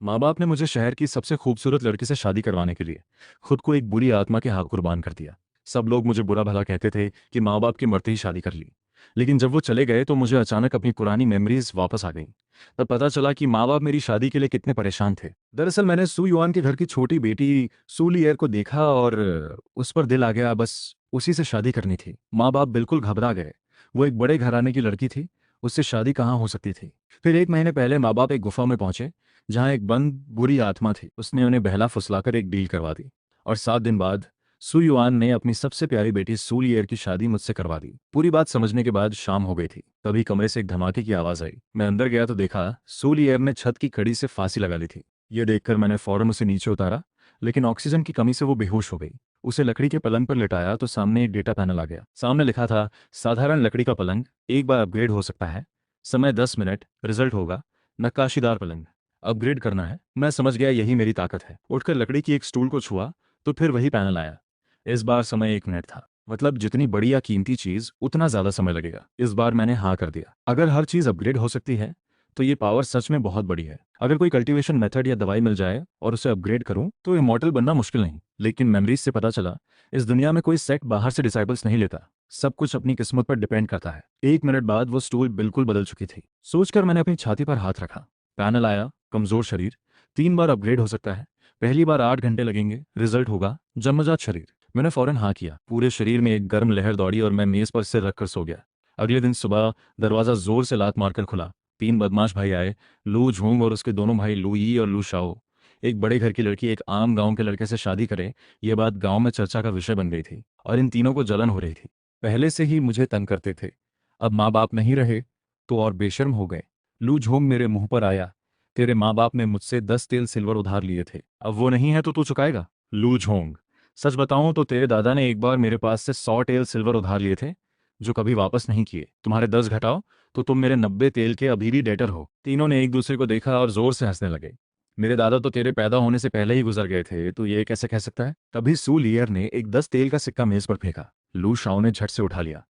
माँ बाप ने मुझे शहर की सबसे खूबसूरत लड़की से शादी करवाने के लिए खुद को एक बुरी आत्मा के हाथ कुर्बान कर दिया। सब लोग मुझे बुरा भला कहते थे कि माँ बाप की मरते ही शादी कर ली। लेकिन जब वो चले गए तो मुझे अचानक अपनी पुरानी मेमोरीज वापस आ गईं। तब पता चला कि माँ बाप मेरी शादी के लिए कितने परेशान थे। दरअसल मैंने सू युआन के घर की छोटी बेटी सू लियर को देखा और उस पर दिल आ गया। बस उसी से शादी करनी थी। माँ बाप बिल्कुल घबरा गए। वो एक बड़े घराने की लड़की थी, उससे शादी कहाँ हो सकती थी। फिर 1 महीने पहले माँ बाप एक गुफा में पहुंचे जहां एक बंद बुरी आत्मा थी। उसने उन्हें बहला फुसलाकर एक डील करवा दी और 7 दिन बाद सू युआन ने अपनी सबसे प्यारी बेटी सूलियर की शादी मुझसे करवा दी। पूरी बात समझने के बाद शाम हो गई थी। तभी कमरे से एक धमाके की आवाज आई। मैं अंदर गया तो देखा सूलियर ने छत की कड़ी से फांसी लगा ली थी। यह देखकर मैंने फौरन उसे नीचे उतारा, लेकिन ऑक्सीजन की कमी से वो बेहोश हो गई। उसे लकड़ी के पलंग पर लिटाया तो सामने एक डेटा पैनल आ गया। सामने लिखा था, साधारण लकड़ी का पलंग, एक बार अपग्रेड हो सकता है, समय 10 मिनट, रिजल्ट होगा नक्काशीदार पलंग, अपग्रेड करना है। मैं समझ गया यही मेरी ताकत है। उठकर लकड़ी की एक स्टूल को छुआ तो फिर वही पैनल आया। इस बार समय 1 मिनट था। मतलब जितनी बड़ी या कीमती चीज उतना ज्यादा समय लगेगा। इस बार मैंने हाँ कर दिया। अगर हर चीज अपग्रेड हो सकती है तो ये पावर सच में बहुत बड़ी है। अगर कोई कल्टीवेशन मेथड या दवाई मिल जाए और उसे अपग्रेड करूं तो इमॉर्टल बनना मुश्किल नहीं। लेकिन मेमोरीज से पता चला इस दुनिया में कोई सेट बाहर से डिसाइबल्स नहीं लेता। सब कुछ अपनी किस्मत पर डिपेंड करता है। 1 मिनट बाद वो स्टूल बिल्कुल बदल चुकी थी। सोचकर मैंने अपनी छाती पर हाथ रखा। पैनल आया, कमजोर शरीर, 3 बार अपग्रेड हो सकता है, पहली बार 8 घंटे लगेंगे, रिजल्ट होगा जन्मजात शरीर। मैंने फौरन हाँ किया। पूरे शरीर में एक गर्म लहर दौड़ी और मैं मेज पर सिर रखकर सो गया। अगले दिन सुबह दरवाजा जोर से लात मारकर खुला। 3 बदमाश भाई आए, लू झोंग और उसके दोनों भाई लू यी और लू शाओ। एक बड़े घर की लड़की एक आम गांव के लड़के से शादी करे, ये बात गांव में चर्चा का विषय बन गई थी और इन तीनों को जलन हो रही थी। पहले से ही मुझे तंग करते थे, अब माँ बाप नहीं रहे तो और बेशर्म हो गए। लू झोंग मेरे मुंह पर आया, तेरे माँ बाप ने मुझसे 10 तेल सिल्वर उधार लिए थे, अब वो नहीं है तो तू चुकाएगा। लू झोंग, सच बताऊं तो तेरे दादा ने एक बार मेरे पास से 100 तेल सिल्वर उधार लिए थे, जो कभी वापस नहीं किए। तुम्हारे 10 घटाओ तो तुम मेरे 90 तेल के अभी भी डेटर हो। तीनों ने एक दूसरे को देखा और जोर से हंसने लगे। मेरे दादा तो तेरे पैदा होने से पहले ही गुजर गए थे, तू ये कैसे कह सकता है। तभी सू लियर ने एक 10 तेल का सिक्का मेज पर फेंका। लू शाओ ने झट से उठा लिया।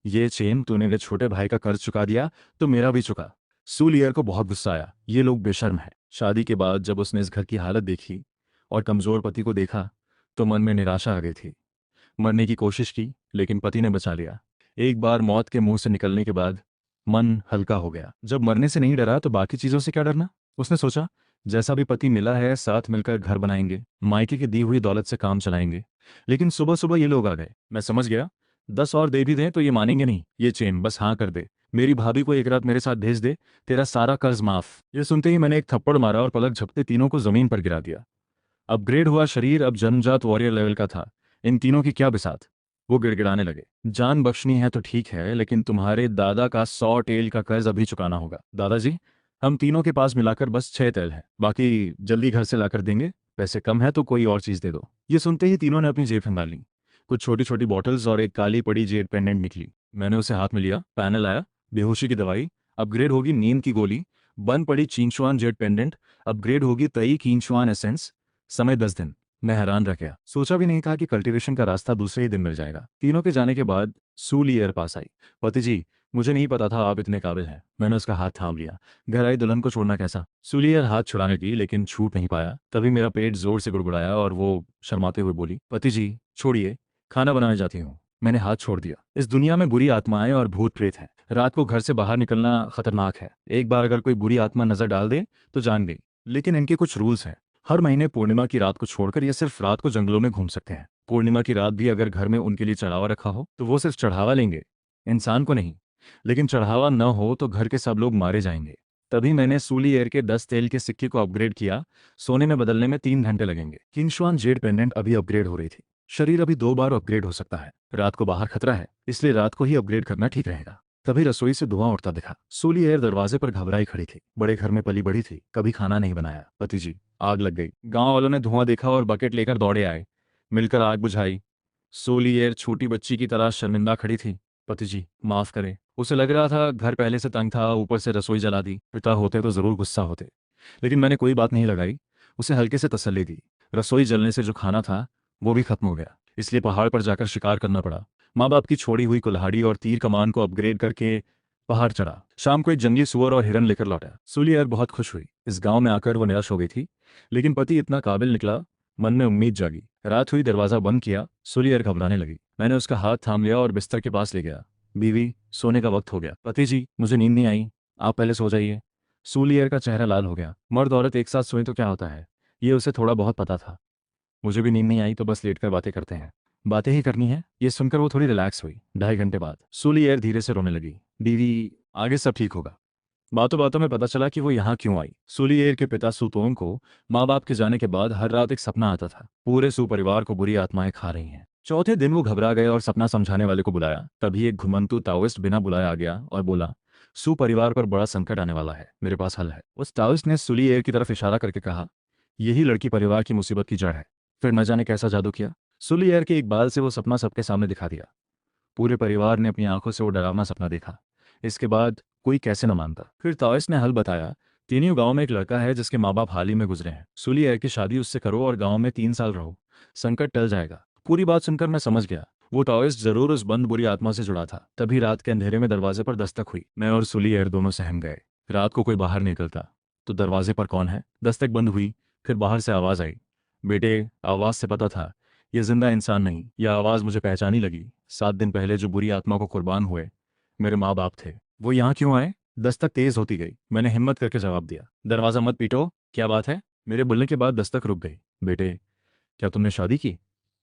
ये चेन, तूने मेरे छोटे भाई का कर्ज चुका दिया तो मेरा भी चुका। सू लियर को बहुत गुस्सा आया, ये लोग बेशर्म है। शादी के बाद जब उसने इस घर की हालत देखी और कमजोर पति को देखा तो मन में निराशा आ गई थी। मरने की कोशिश की लेकिन पति ने बचा लिया। एक बार मौत के मुंह से निकलने के बाद मन हल्का हो गया। जब मरने से नहीं डरा तो बाकी चीजों से क्या डरना। उसने सोचा, जैसा भी पति मिला है साथ मिलकर घर बनाएंगे, मायके की दी हुई दौलत से काम चलाएंगे। लेकिन सुबह सुबह ये लोग आ गए। मैं समझ गया 10 और दे भी दें तो ये मानेंगे नहीं। ये चेन बस हाँ कर दे, मेरी भाभी को एक रात मेरे साथ भेज दे, तेरा सारा कर्ज माफ। ये सुनते ही मैंने एक थप्पड़ मारा और पलक झपते तीनों को जमीन पर गिरा दिया। अपग्रेड हुआ शरीर अब जन्मजात वॉरियर लेवल का था। इन तीनों की क्या बिसात। वो गिड़गिड़ाने लगे। जान बख्शनी है तो ठीक है, लेकिन तुम्हारे दादा का 100 टेल का कर्ज अभी चुकाना होगा। दादाजी, हम तीनों के पास मिलाकर बस 6 तेल है, बाकी जल्दी घर से लाकर देंगे। पैसे कम है तो कोई और चीज दे दो। ये सुनते ही तीनों ने अपनी जेब खंगाल ली। कुछ छोटी छोटी बॉटल्स और एक काली पड़ी जेड पेंडेंट निकली। मैंने उसे हाथ में लिया। पैनल आया, बेहोशी की दवाई, अपग्रेड होगी नींद की गोली। बंद पड़ी चींगशुआन जेड पेंडेंट, अपग्रेड होगी तई कींगशुआन एसेंस, समय 10 दिन। मैं हैरान रह गया। सोचा भी नहीं था कि कल्टीवेशन का रास्ता दूसरे ही दिन मिल जाएगा। तीनों के जाने के बाद सूलियर पास आई। पति जी, मुझे नहीं पता था आप इतने काबिल हैं। मैंने उसका हाथ थाम लिया। घर आई दुल्हन को छोड़ना कैसा। सूलियर हाथ छुड़ाने की लेकिन छूट नहीं पाया। तभी मेरा पेट जोर से गुड़गुड़ाया और वो शर्माते हुए बोली, पति जी छोड़िए, खाना बनाने जाती हूँ। मैंने हाथ छोड़ दिया। इस दुनिया में बुरी आत्माएं और भूत प्रेत हैं। रात को घर से बाहर निकलना खतरनाक है। एक बार अगर कोई बुरी आत्मा नजर डाल दे तो जान गई। लेकिन इनके कुछ रूल्स हैं। हर महीने पूर्णिमा की रात को छोड़कर ये सिर्फ रात को जंगलों में घूम सकते हैं। पूर्णिमा की रात भी अगर घर में उनके लिए चढ़ावा रखा हो तो वो सिर्फ चढ़ावा लेंगे, इंसान को नहीं। लेकिन चढ़ावा न हो तो घर के सब लोग मारे जाएंगे। तभी मैंने सूली एयर के 10 तेल के सिक्के को अपग्रेड किया। सोने में बदलने में 3 घंटे लगेंगे। किंगशुआन जेड पेंडेंट अभी अपग्रेड हो रही थी। शरीर अभी 2 बार अपग्रेड हो सकता है। रात को बाहर खतरा है, इसलिए रात को ही अपग्रेड करना ठीक रहेगा। तभी रसोई से धुआं उठता दिखा। सूली एयर दरवाजे पर घबराई खड़ी थी। बड़े घर में पली बड़ी थी, कभी खाना नहीं बनाया। पति जी, आग लग गई। गांव वालों ने धुआं देखा और बकेट लेकर दौड़े आए। मिलकर आग बुझाई। सोली एयर छोटी बच्ची की तरह शर्मिंदा खड़ी थी। पति जी माफ करें। उसे लग रहा था घर पहले से तंग था, ऊपर से रसोई जला दी। पिता होते तो जरूर गुस्सा होते, लेकिन मैंने कोई बात नहीं लगाई। उसे हल्के से तसल्ली दी। रसोई जलने से जो खाना था वो भी खत्म हो गया, इसलिए पहाड़ पर जाकर शिकार करना पड़ा। माँ बाप की छोड़ी हुई कुल्हाड़ी और तीर कमान को अपग्रेड करके पहाड़ चढ़ा। शाम को एक जंगली सुअर और हिरन लेकर लौटा। सूलियर बहुत खुश हुई। इस गांव में आकर वो निराश हो गई थी, लेकिन पति इतना काबिल निकला, मन में उम्मीद जागी। रात हुई, दरवाजा बंद किया। सूलियर घबराने लगी। मैंने उसका हाथ थाम लिया और बिस्तर के पास ले गया। बीवी, सोने का वक्त हो गया। पति जी, मुझे नींद नहीं आई, आप पहले सो जाइए। सूलियर का चेहरा लाल हो गया। मर्द औरत एक साथ सोए तो क्या होता है, ये उसे थोड़ा बहुत पता था। मुझे भी नींद नहीं आई, तो बस लेटकर बातें करते हैं। बातें ही करनी है। ये सुनकर वो थोड़ी रिलैक्स हुई। 2.5 घंटे बाद सूलियर धीरे से रोने लगी। बीवी, आगे सब ठीक होगा। बातों बातों में पता चला कि वो यहाँ क्यों आई। सूलियर के पिता सुतोंग को माँ बाप के जाने के बाद हर रात एक सपना आता था, पूरे सुपरिवार को बुरी आत्माएं खा रही हैं। चौथे दिन वो घबरा गए और सपना समझाने वाले को बुलाया। तभी एक घुमंतू ताओइस्ट बिना बुलाए आ गया और बोला, सुपरिवार पर बड़ा संकट आने वाला है, मेरे पास हल है। उस ताओइस्ट ने सूलियर की तरफ इशारा करके कहा, यही लड़की परिवार की मुसीबत की जड़ है। फिर न जाने कैसा जादू किया। सूलियर के एक बाल से वो सपना सबके सामने दिखा दिया। पूरे परिवार ने अपनी आंखों से वो डरावना सपना देखा। इसके बाद कोई कैसे न मानता। फिर ताओइस्ट ने हल बताया, तीनियों गांव में एक लड़का है जिसके माँ बाप हाल ही में गुजरे हैं। सूलियर की शादी उससे करो और गांव में 3 साल रहो, संकट टल जाएगा। पूरी बात सुनकर मैं समझ गया, वो ताओइस्ट जरूर उस बंद बुरी आत्मा से जुड़ा था। तभी रात के अंधेरे में दरवाजे पर दस्तक हुई। मैं और सूलियर दोनों सहम गए। रात को कोई बाहर निकलता तो दरवाजे पर कौन है। दस्तक बंद हुई, फिर बाहर से आवाज आई। बेटे, आवाज से पता था ये जिंदा इंसान नहीं। यह आवाज मुझे पहचानी लगी। 7 दिन पहले जो बुरी आत्मा को कुर्बान हुए मेरे माँ बाप थे। वो यहाँ क्यों आए। दस्तक तेज होती गई। मैंने हिम्मत करके जवाब दिया, दरवाजा मत पीटो, क्या बात है। मेरे बोलने के बाद दस्तक रुक गई। बेटे, क्या तुमने शादी की।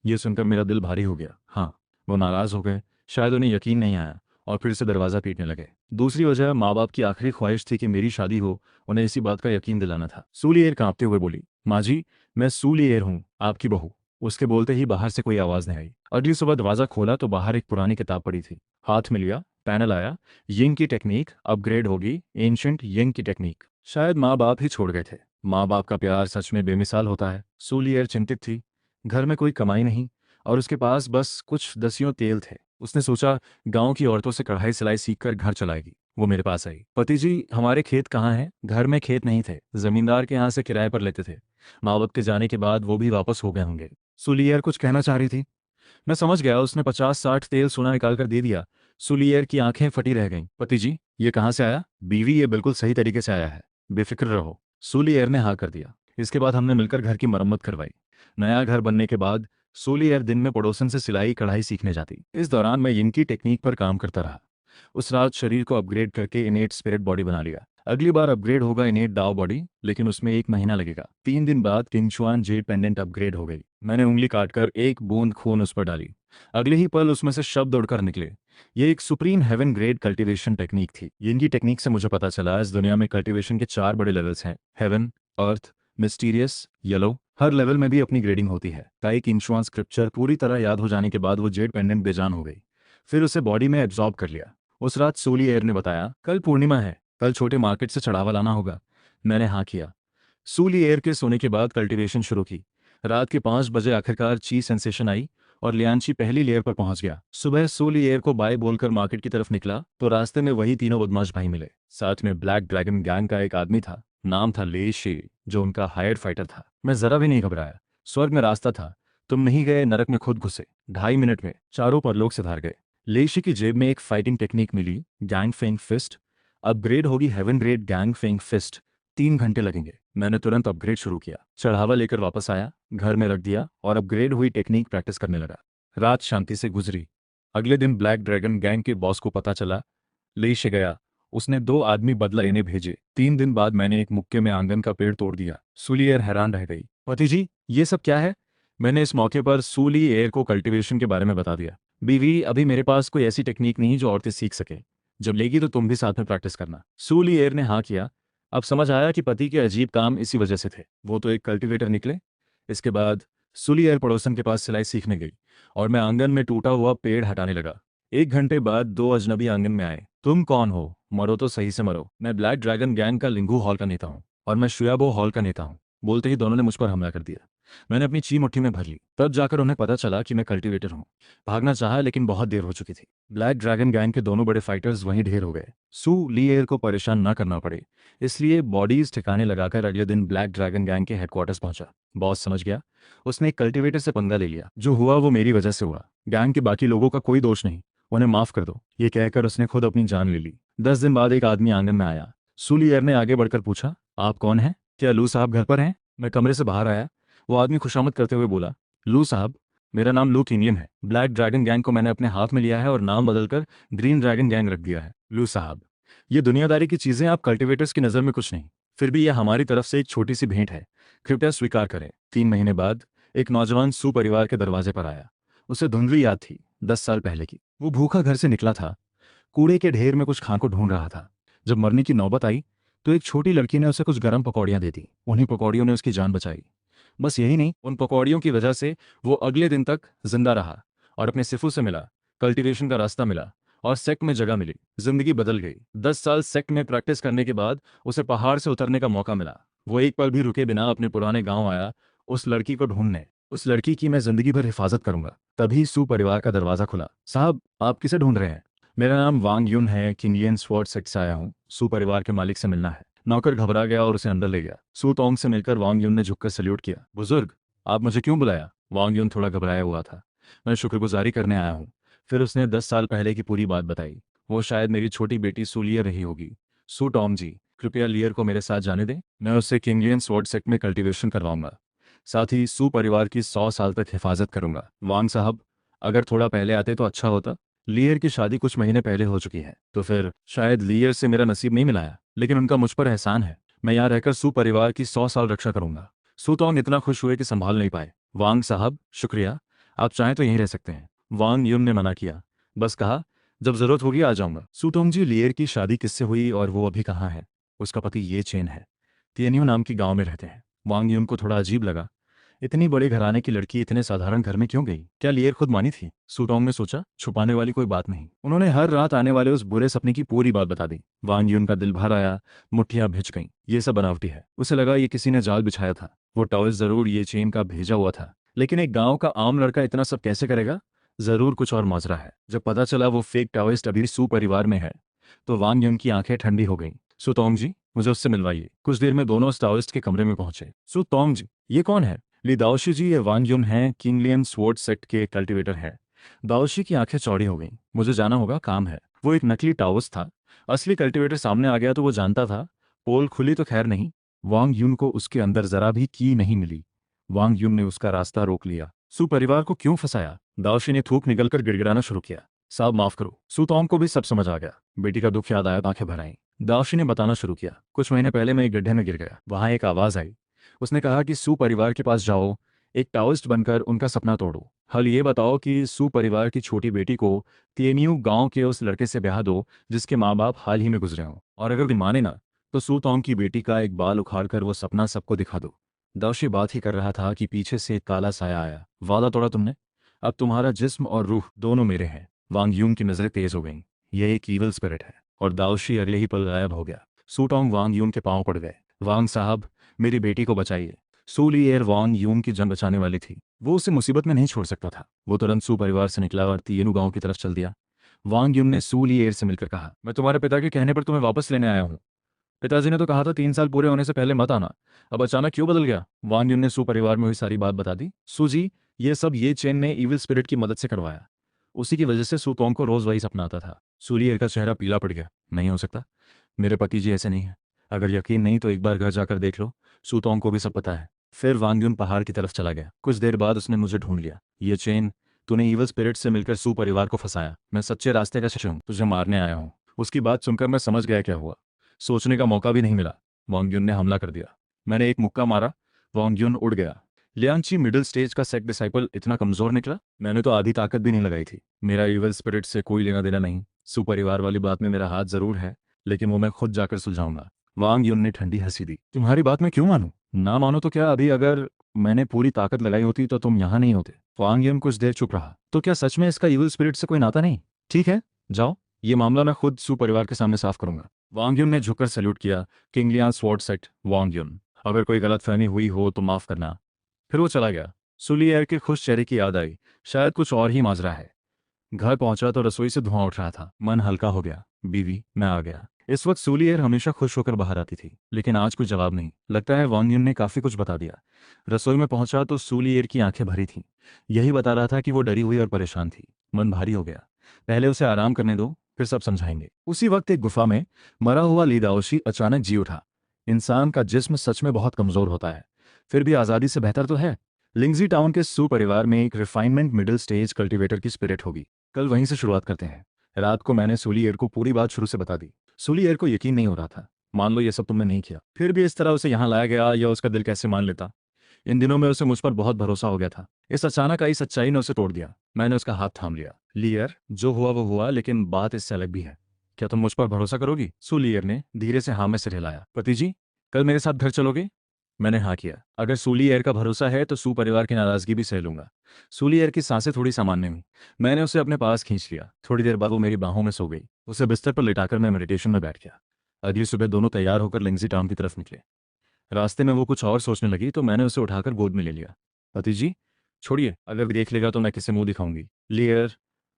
ये सुनकर मेरा दिल भारी हो गया। हाँ। वो नाराज हो गए, शायद उन्हें यकीन नहीं आया और फिर से दरवाज़ा पीटने लगे। दूसरी वजह माँ बाप की आखिरी ख्वाहिश थी कि मेरी शादी हो, उन्हें इसी बात का यकीन दिलाना था। सूलियर कांपते हुए बोली, माँ जी, मैं सूलियर हूँ, आपकी बहू। उसके बोलते ही बाहर से कोई आवाज़ नहीं आई। अगली सुबह दरवाज़ा खोला तो बाहर एक पुरानी किताब पड़ी थी। हाथ में लिया, पैनल आया, यिंग की टेक्निक अपग्रेड होगी, एंशंट यिंग की टेक्निक। शायद माँ बाप ही छोड़ गए थे। माँ बाप का प्यार सच में बेमिसाल होता है। सूलियर चिंतित थी। घर में कोई कमाई नहीं और उसके पास बस कुछ दसियों तेल थे। उसने सोचा, गांव की औरतों से कढ़ाई सिलाई सीखकर घर चलाएगी। वो मेरे पास आई। पति जी, हमारे खेत कहाँ हैं। घर में खेत नहीं थे, जमींदार के यहाँ से किराए पर लेते थे। माँ बाप के जाने के बाद वो भी वापस हो गए होंगे। सूलियर कुछ कहना चाह रही थी। मैं समझ गया, उसने 50-60 तेल सोना निकाल कर दे दिया। सूलियर की आंखें फटी रह गईं। पति जी, ये कहाँ से आया। बीवी, ये बिल्कुल सही तरीके से आया है, बेफिक्र रहो। सूलियर ने हाँ कर दिया। इसके बाद हमने मिलकर घर की मरम्मत करवाई। नया घर बनने के बाद सूलियर दिन में पड़ोसन से सिलाई कढ़ाई सीखने जाती। इस दौरान मैं इनकी टेक्निक पर काम करता रहा। उस रात शरीर को अपग्रेड करके इनेट स्पिरिट बॉडी बना लिया। अगली बार अपग्रेड होगा इनेट दाव बॉडी, लेकिन उसमें 1 महीना लगेगा। 3 दिन बाद किंगचुआन जेड पेंडेंट अपग्रेड हो गई। मैंने उंगली काटकर एक बूंद खून उस पर डाली। अगले ही पल उसमें से शब्द उड़कर निकले। ये एक supreme heaven grade cultivation technique थी। इनकी टेक्निक से मुझे पता चला, इस दुनिया में कल्टीवेशन के 4 बड़े लेवल्स हैं, हेवन, अर्थ, मिस्टीरियस, येलो। हर लेवल में भी अपनी ग्रेडिंग होती है। ताई किंगचुआन स्क्रिप्चर पूरी तरह याद हो जाने के बाद वो जेड पेंडेंट बेजान हो गई। फिर उसे बॉडी में एब्जॉर्ब कर लिया। उस रात सूलियर ने बताया, कल पूर्णिमा है, कल छोटे मार्केट से चढ़ावा लाना होगा। मैंने हाँ किया। सूलियर के सोने के बाद कल्टीवेशन शुरू की। रात के 5 बजे आखिरकार ची सेंसेशन आई और लियांची पहली लेयर पर पहुंच गया। सुबह सूलियर को बाय बोलकर मार्केट की तरफ निकला तो रास्ते में वही तीनों बदमाश भाई मिले। साथ में ब्लैक ड्रैगन गैंग का एक आदमी था, नाम था ले शे, जो उनका हायर्ड फाइटर था। मैं जरा भी नहीं घबराया। स्वर्ग में रास्ता था, तुम नहीं गए, नरक में खुद घुसे। 2.5 मिनट में चारों परलोक से धार गए। लेशी की जेब में एक फाइटिंग टेक्निक मिली, गैंग फेंग फिस्ट। अपग्रेड होगी heaven grade Gang Feng fist. 3 घंटे लगेंगे। मैंने तुरंत अपग्रेड शुरू किया। चढ़ावा लेकर वापस आया, घर में रख दिया और अपग्रेड हुई टेक्निक प्रैक्टिस करने लगा। रात शांति से गुजरी। अगले दिन ब्लैक ड्रैगन गैंग के बॉस को पता चला। लेशे गया। उसने 2 आदमी बदला इन्हें भेजे। 3 दिन बाद मैंने एक मुक्के में आंगन का पेड़ तोड़ दिया। सूलियर हैरान रह गई। पति जी, ये सब क्या है। मैंने इस मौके पर सूलियर को कल्टीवेशन के बारे में बता दिया। बीवी, अभी मेरे पास कोई ऐसी टेक्निक नहीं जो औरतें सीख सके। जब लेगी तो तुम भी साथ में प्रैक्टिस करना। सूलियर ने हाँ किया। अब समझ आया कि पति के अजीब काम इसी वजह से थे। वो तो एक कल्टीवेटर निकले। इसके बाद सूलियर पड़ोसन के पास सिलाई सीखने गई और मैं आंगन में टूटा हुआ पेड़ हटाने लगा। 1 घंटे बाद 2 अजनबी आंगन में आए। तुम कौन हो, मरो तो सही से मरो। मैं ब्लैक ड्रैगन गैंग का लिंगू हॉल का नेता हूँ और मैं शुयाबो हॉल का नेता हूँ। बोलते ही दोनों ने मुझ पर हमला कर दिया। मैंने अपनी ची मुट्ठी में भर ली। तब जाकर उन्हें पता चला कि मैं कल्टीवेटर हूँ। भागना चाहा लेकिन बहुत देर हो चुकी थी। ब्लैक ड्रैगन गैंग के दोनों बड़े फाइटर्स वहीं ढेर हो गए। सूलियर को परेशान न करना पड़े, इसलिए बॉडीज ठिकाने लगाकर अगले दिन ब्लैक ड्रैगन गैंग के हेडक्वार्टर्स पहुंचा। बॉस समझ गया। उसने एक कल्टीवेटर से पंगा ले लिया। जो हुआ वो मेरी वजह से हुआ। गैंग के बाकी लोगों का कोई दोष नहीं। उन्हें माफ कर दो। ये कहकर उसने खुद अपनी जान ले ली। 10 दिन बाद एक आदमी आंगन में आया। सूलियर ने आगे बढ़कर पूछा, आप कौन हैं? क्या लू साहब घर पर हैं? मैं कमरे से बाहर आया। वो आदमी खुशामद करते हुए बोला, लू साहब, मेरा नाम लू किनियन है। ब्लैक ड्रैगन गैंग को मैंने अपने हाथ में लिया है और नाम बदलकर ग्रीन ड्रैगन गैंग रख दिया है। लू साहब, ये दुनियादारी की चीजें आप कल्टिवेटर्स की नज़र में कुछ नहीं, फिर भी यह हमारी तरफ से एक छोटी सी भेंट है, कृपया स्वीकार करें। 3 महीने बाद एक नौजवान सू परिवार के दरवाजे पर आया। उसे धुंधली याद थी, 10 साल पहले की। वो भूखा घर से निकला था, कूड़े के ढेर में कुछ खाने को ढूंढ रहा था। जब मरने की नौबत आई तो एक छोटी लड़की ने उसे कुछ गर्म पकौड़ियां दे दी। उन्हीं पकौड़ियों ने उसकी जान बचाई। बस यही नहीं, उन पकौड़ियों की वजह से वो अगले दिन तक जिंदा रहा और अपने सिफू से मिला, कल्टीवेशन का रास्ता मिला और सेक्ट में जगह मिली। जिंदगी बदल गई। 10 साल सेक्ट में प्रैक्टिस करने के बाद उसे पहाड़ से उतरने का मौका मिला। वो एक पल भी रुके बिना अपने पुराने गांव आया उस लड़की को ढूंढने। उस लड़की की मैं जिंदगी भर हिफाजत करूंगा। तभी सू परिवार का दरवाजा खुला। साहब, आप किसे ढूंढ रहे हैं? मेरा नाम वांग युन है, किंगलियन स्वॉर्ड सेक्ट से आया हूँ। सू परिवार के मालिक से मिलना है। नौकर घबरा गया और उसे अंदर ले गया। सू तोंग से मिलकर वांग युन ने झुककर सल्यूट किया। बुजुर्ग, आप मुझे क्यों बुलाया? वांग युन थोड़ा घबराया हुआ था। मैं शुक्रगुजारी करने आया हूँ। फिर उसने 10 साल पहले की पूरी बात बताई। वो शायद मेरी छोटी बेटी सूलियर रही होगी। सू टॉम जी, कृपया लियर को मेरे साथ जाने दें। मैं उससे किंगलियन स्वॉर्ड सेक्ट में कल्टीवेशन करवाऊंगा, साथ ही सू परिवार की 100 साल तक हिफाजत करूंगा। वांग साहब, अगर थोड़ा पहले आते तो अच्छा होता। लियर की शादी कुछ महीने पहले हो चुकी है, तो फिर शायद लियर से मेरा नसीब नहीं मिलाया, लेकिन उनका मुझ पर एहसान है। मैं यहाँ रहकर सू परिवार की 100 साल रक्षा करूंगा। सू तोंग इतना खुश हुए कि संभाल नहीं पाए। वांग साहब, शुक्रिया, आप चाहें तो यहीं रह सकते हैं। वांग युन ने मना किया, बस कहा, जब जरूरत होगी आ जाऊंगा। सूतोंग जी, लियर की शादी किससे हुई और वो अभी कहाँ है? उसका पति ये चेन है, तियनियो नाम की गांव में रहते हैं। वांग युन को थोड़ा अजीब लगा, इतनी बड़े घराने की लड़की इतने साधारण घर में क्यों गई? क्या लियर खुद मानी थी? सूटोंग ने सोचा, छुपाने वाली कोई बात नहीं। उन्होंने हर रात आने वाले उस बुरे सपने की पूरी बात बता दी। वांग युन का दिल भर आया, मुट्ठियां भिज गईं। ये सब बनावटी है। उसे लगा ये किसी ने जाल बिछाया था। वो टॉवेल जरूर ये चेन का भेजा हुआ था, लेकिन एक गांव का आम लड़का इतना सब कैसे करेगा? जरूर कुछ और माजरा है। जब पता चला वो फेक टाओइस्ट अभी सू परिवार में है, तो वांग युन की आंखें ठंडी हो गईं। सुतोंग जी, मुझे उससे मिलवाइए। कुछ देर में दोनों उस टाओइस्ट के कमरे में पहुंचे। सुतोंग जी, ये कौन है? ली दाओशी जी, ये वांग युन हैं, किंगलियन स्वॉर्ड सेक्ट के कल्टीवेटर हैं। दाओशी की आंखें चौड़ी हो गईं। मुझे जाना होगा, काम है। वो एक नकली टाओस था। असली कल्टीवेटर सामने आ गया तो वो जानता था। पोल खुली तो खैर नहीं। वांग युन को उसके अंदर जरा भी की नहीं मिली। वांग युन ने उसका रास्ता रोक लिया। सू परिवार को क्यों फंसाया? दाओशी ने थूक निकलकर गिड़गिड़ाना शुरू किया। साहब माफ करो। सुतोंग को भी सब समझ आ गया। बेटी का दुख याद आया, आंखें भर आईं। दाओशी ने बताना शुरू किया, कुछ महीने पहले मैं एक गड्ढे में गिर गया। वहां एक आवाज आई। उसने कहा कि सू परिवार के पास जाओ, एक टाओइस्ट बनकर उनका सपना तोड़ो। हल ये बताओ कि सू परिवार की छोटी बेटी को तियनियू गांव के उस लड़के से ब्याह दो जिसके माँ बाप हाल ही में गुजरे हों, और अगर माने ना तो सू तोंग की बेटी का एक बाल उखाड़कर वो सपना सबको दिखा दो। दाऊशी बात ही कर रहा था कि पीछे से एक काला साया आया। वादा तोड़ा तुमने? अब तुम्हारा जिस्म और रूह दोनों मेरे हैं। वांग यूंग की नजरें तेज हो गईं। यह एक ईवल स्पिरिट है। और दाऊशी अगले ही पल गायब हो गया। सूटोंग वांग यूंग के पांव पड़ गए। वांग साहब, मेरी बेटी को बचाइए। सू लिएर वांग यूंग की जान बचाने वाली थी। वो उसे मुसीबत में नहीं छोड़ सकता था। वो तुरंत सू परिवार से निकला और तियेनु गांव की तरफ चल दिया। वांग यूंग ने सू लिएर से मिलकर कहा, मैं तुम्हारे पिता के कहने पर तुम्हें वापस लेने आया हूँ। पिताजी ने तो कहा था 3 साल पूरे होने से पहले मत आना। अब अचानक क्यों बदल गया? वांग युन ने सू परिवार में हुई सारी बात बता दी। सू जी, ये सब ये चेन ने इविल स्पिरिट की मदद से करवाया। उसी की वजह से सू तोंग को रोज वही सपना आता था। सूलियर का चेहरा पीला पड़ गया। नहीं हो सकता, मेरे पति जी ऐसे नहीं है। अगर यकीन नहीं तो एक बार घर जाकर देख लो। सू तोंग को भी सब पता है। फिर वांग युन पहाड़ की तरफ चला गया। कुछ देर बाद उसने मुझे ढूंढ लिया। ये चेन, तूने इविल स्पिरिट से मिलकर सू परिवार को फंसाया। मैं सच्चे रास्ते का शिष्य हूँ, तुझे मारने आया हूँ। उसकी बात सुनकर मैं समझ गया क्या हुआ। सोचने का मौका भी नहीं मिला। वांग युन ने हमला कर दिया। मैंने एक मुक्का मारा, वांग युन उड़ गया। लियांची मिडिल स्टेज का सेक्ट डिसाइपल इतना कमजोर निकला। मैंने तो आधी ताकत भी नहीं लगाई थी। मेरा इविल स्पिरिट से कोई लेना देना नहीं। सू परिवार वाली बात में मेरा हाथ जरूर है, लेकिन वो मैं खुद जाकर सुलझाऊंगा। वांग युन ने ठंडी हंसी दी। तुम्हारी बात मैं क्यों मानूं? ना मानो तो क्या, अभी अगर मैंने पूरी ताकत लगाई होती तो तुम यहाँ नहीं होते। वांग युन कुछ देर चुप रहा। तो क्या सच में इसका इविल स्पिरिट से कोई नाता नहीं? ठीक है, जाओ, ये मामला मैं खुद सू परिवार के सामने साफ करूंगा। वांग युन ने झुककर सैल्यूट किया। किंगलियां स्वॉर्ड सेक्ट, वांग युन। अगर कोई गलतफहमी हुई हो तो माफ करना। फिर वो चला गया। सुलियर के खुश चेहरे की याद आई। शायद कुछ और ही माजरा है। घर पहुंचा तो रसोई से धुआं उठ रहा था। मन हल्का हो गया। बीवी, मैं आ गया। इस वक्त सूलियर हमेशा खुश होकर बाहर आती थी, लेकिन आज कोई जवाब नहीं। लगता है वांग युन ने काफी कुछ बता दिया। रसोई में पहुंचा तो सूलियर की आंखें भरी थीं। यही बता रहा था कि वो डरी हुई और परेशान थी। मन भारी हो गया। पहले उसे आराम करने दो, फिर सब समझाएंगे। उसी वक्त एक गुफा में मरा हुआ ली दाओशी अचानक जी उठा। इंसान का जिस्म सच में बहुत कमजोर होता है, फिर भी आज़ादी से बेहतर तो है। लिंगजी टाउन के सू परिवार में एक रिफाइनमेंट मिडिल स्टेज कल्टीवेटर की स्पिरिट होगी। कल वहीं से शुरुआत करते हैं। रात को मैंने सूलियर को पूरी बात शुरू से बता दी। सूलियर को यकीन नहीं हो रहा था। मान लो ये सब तुमने नहीं किया, फिर भी इस तरह उसे यहाँ लाया गया, या उसका दिल कैसे मान लेता। इन दिनों में उसे मुझ पर बहुत भरोसा हो गया था। इस अचानक आई सच्चाई ने उसे तोड़ दिया। मैंने उसका हाथ थाम लिया। लियर, जो हुआ वो हुआ, लेकिन बात इससे अलग भी है। क्या तुम मुझ पर भरोसा करोगी? सूलियर ने धीरे से हाँ में सिर हिलाया। पति जी, कल मेरे साथ घर चलोगे? मैंने हाँ किया। अगर सूलियर का भरोसा है तो सू परिवार की नाराजगी भी सह लूंगा। सूलियर की सांसें थोड़ी सामान्य हुई। मैंने उसे अपने पास खींच लिया। थोड़ी देर बाद वो मेरी बाहों में सो गई। उसे बिस्तर पर लिटाकर मैं मेडिटेशन में बैठ गया। अगली सुबह दोनों तैयार होकर लिंगजी टाउन की तरफ निकले। रास्ते में वो कुछ और सोचने लगी तो मैंने उसे उठाकर गोद में ले लिया। पति जी, छोड़िए, अगर देख लेगा तो मैं किसे मुंह दिखाऊंगी। लियर,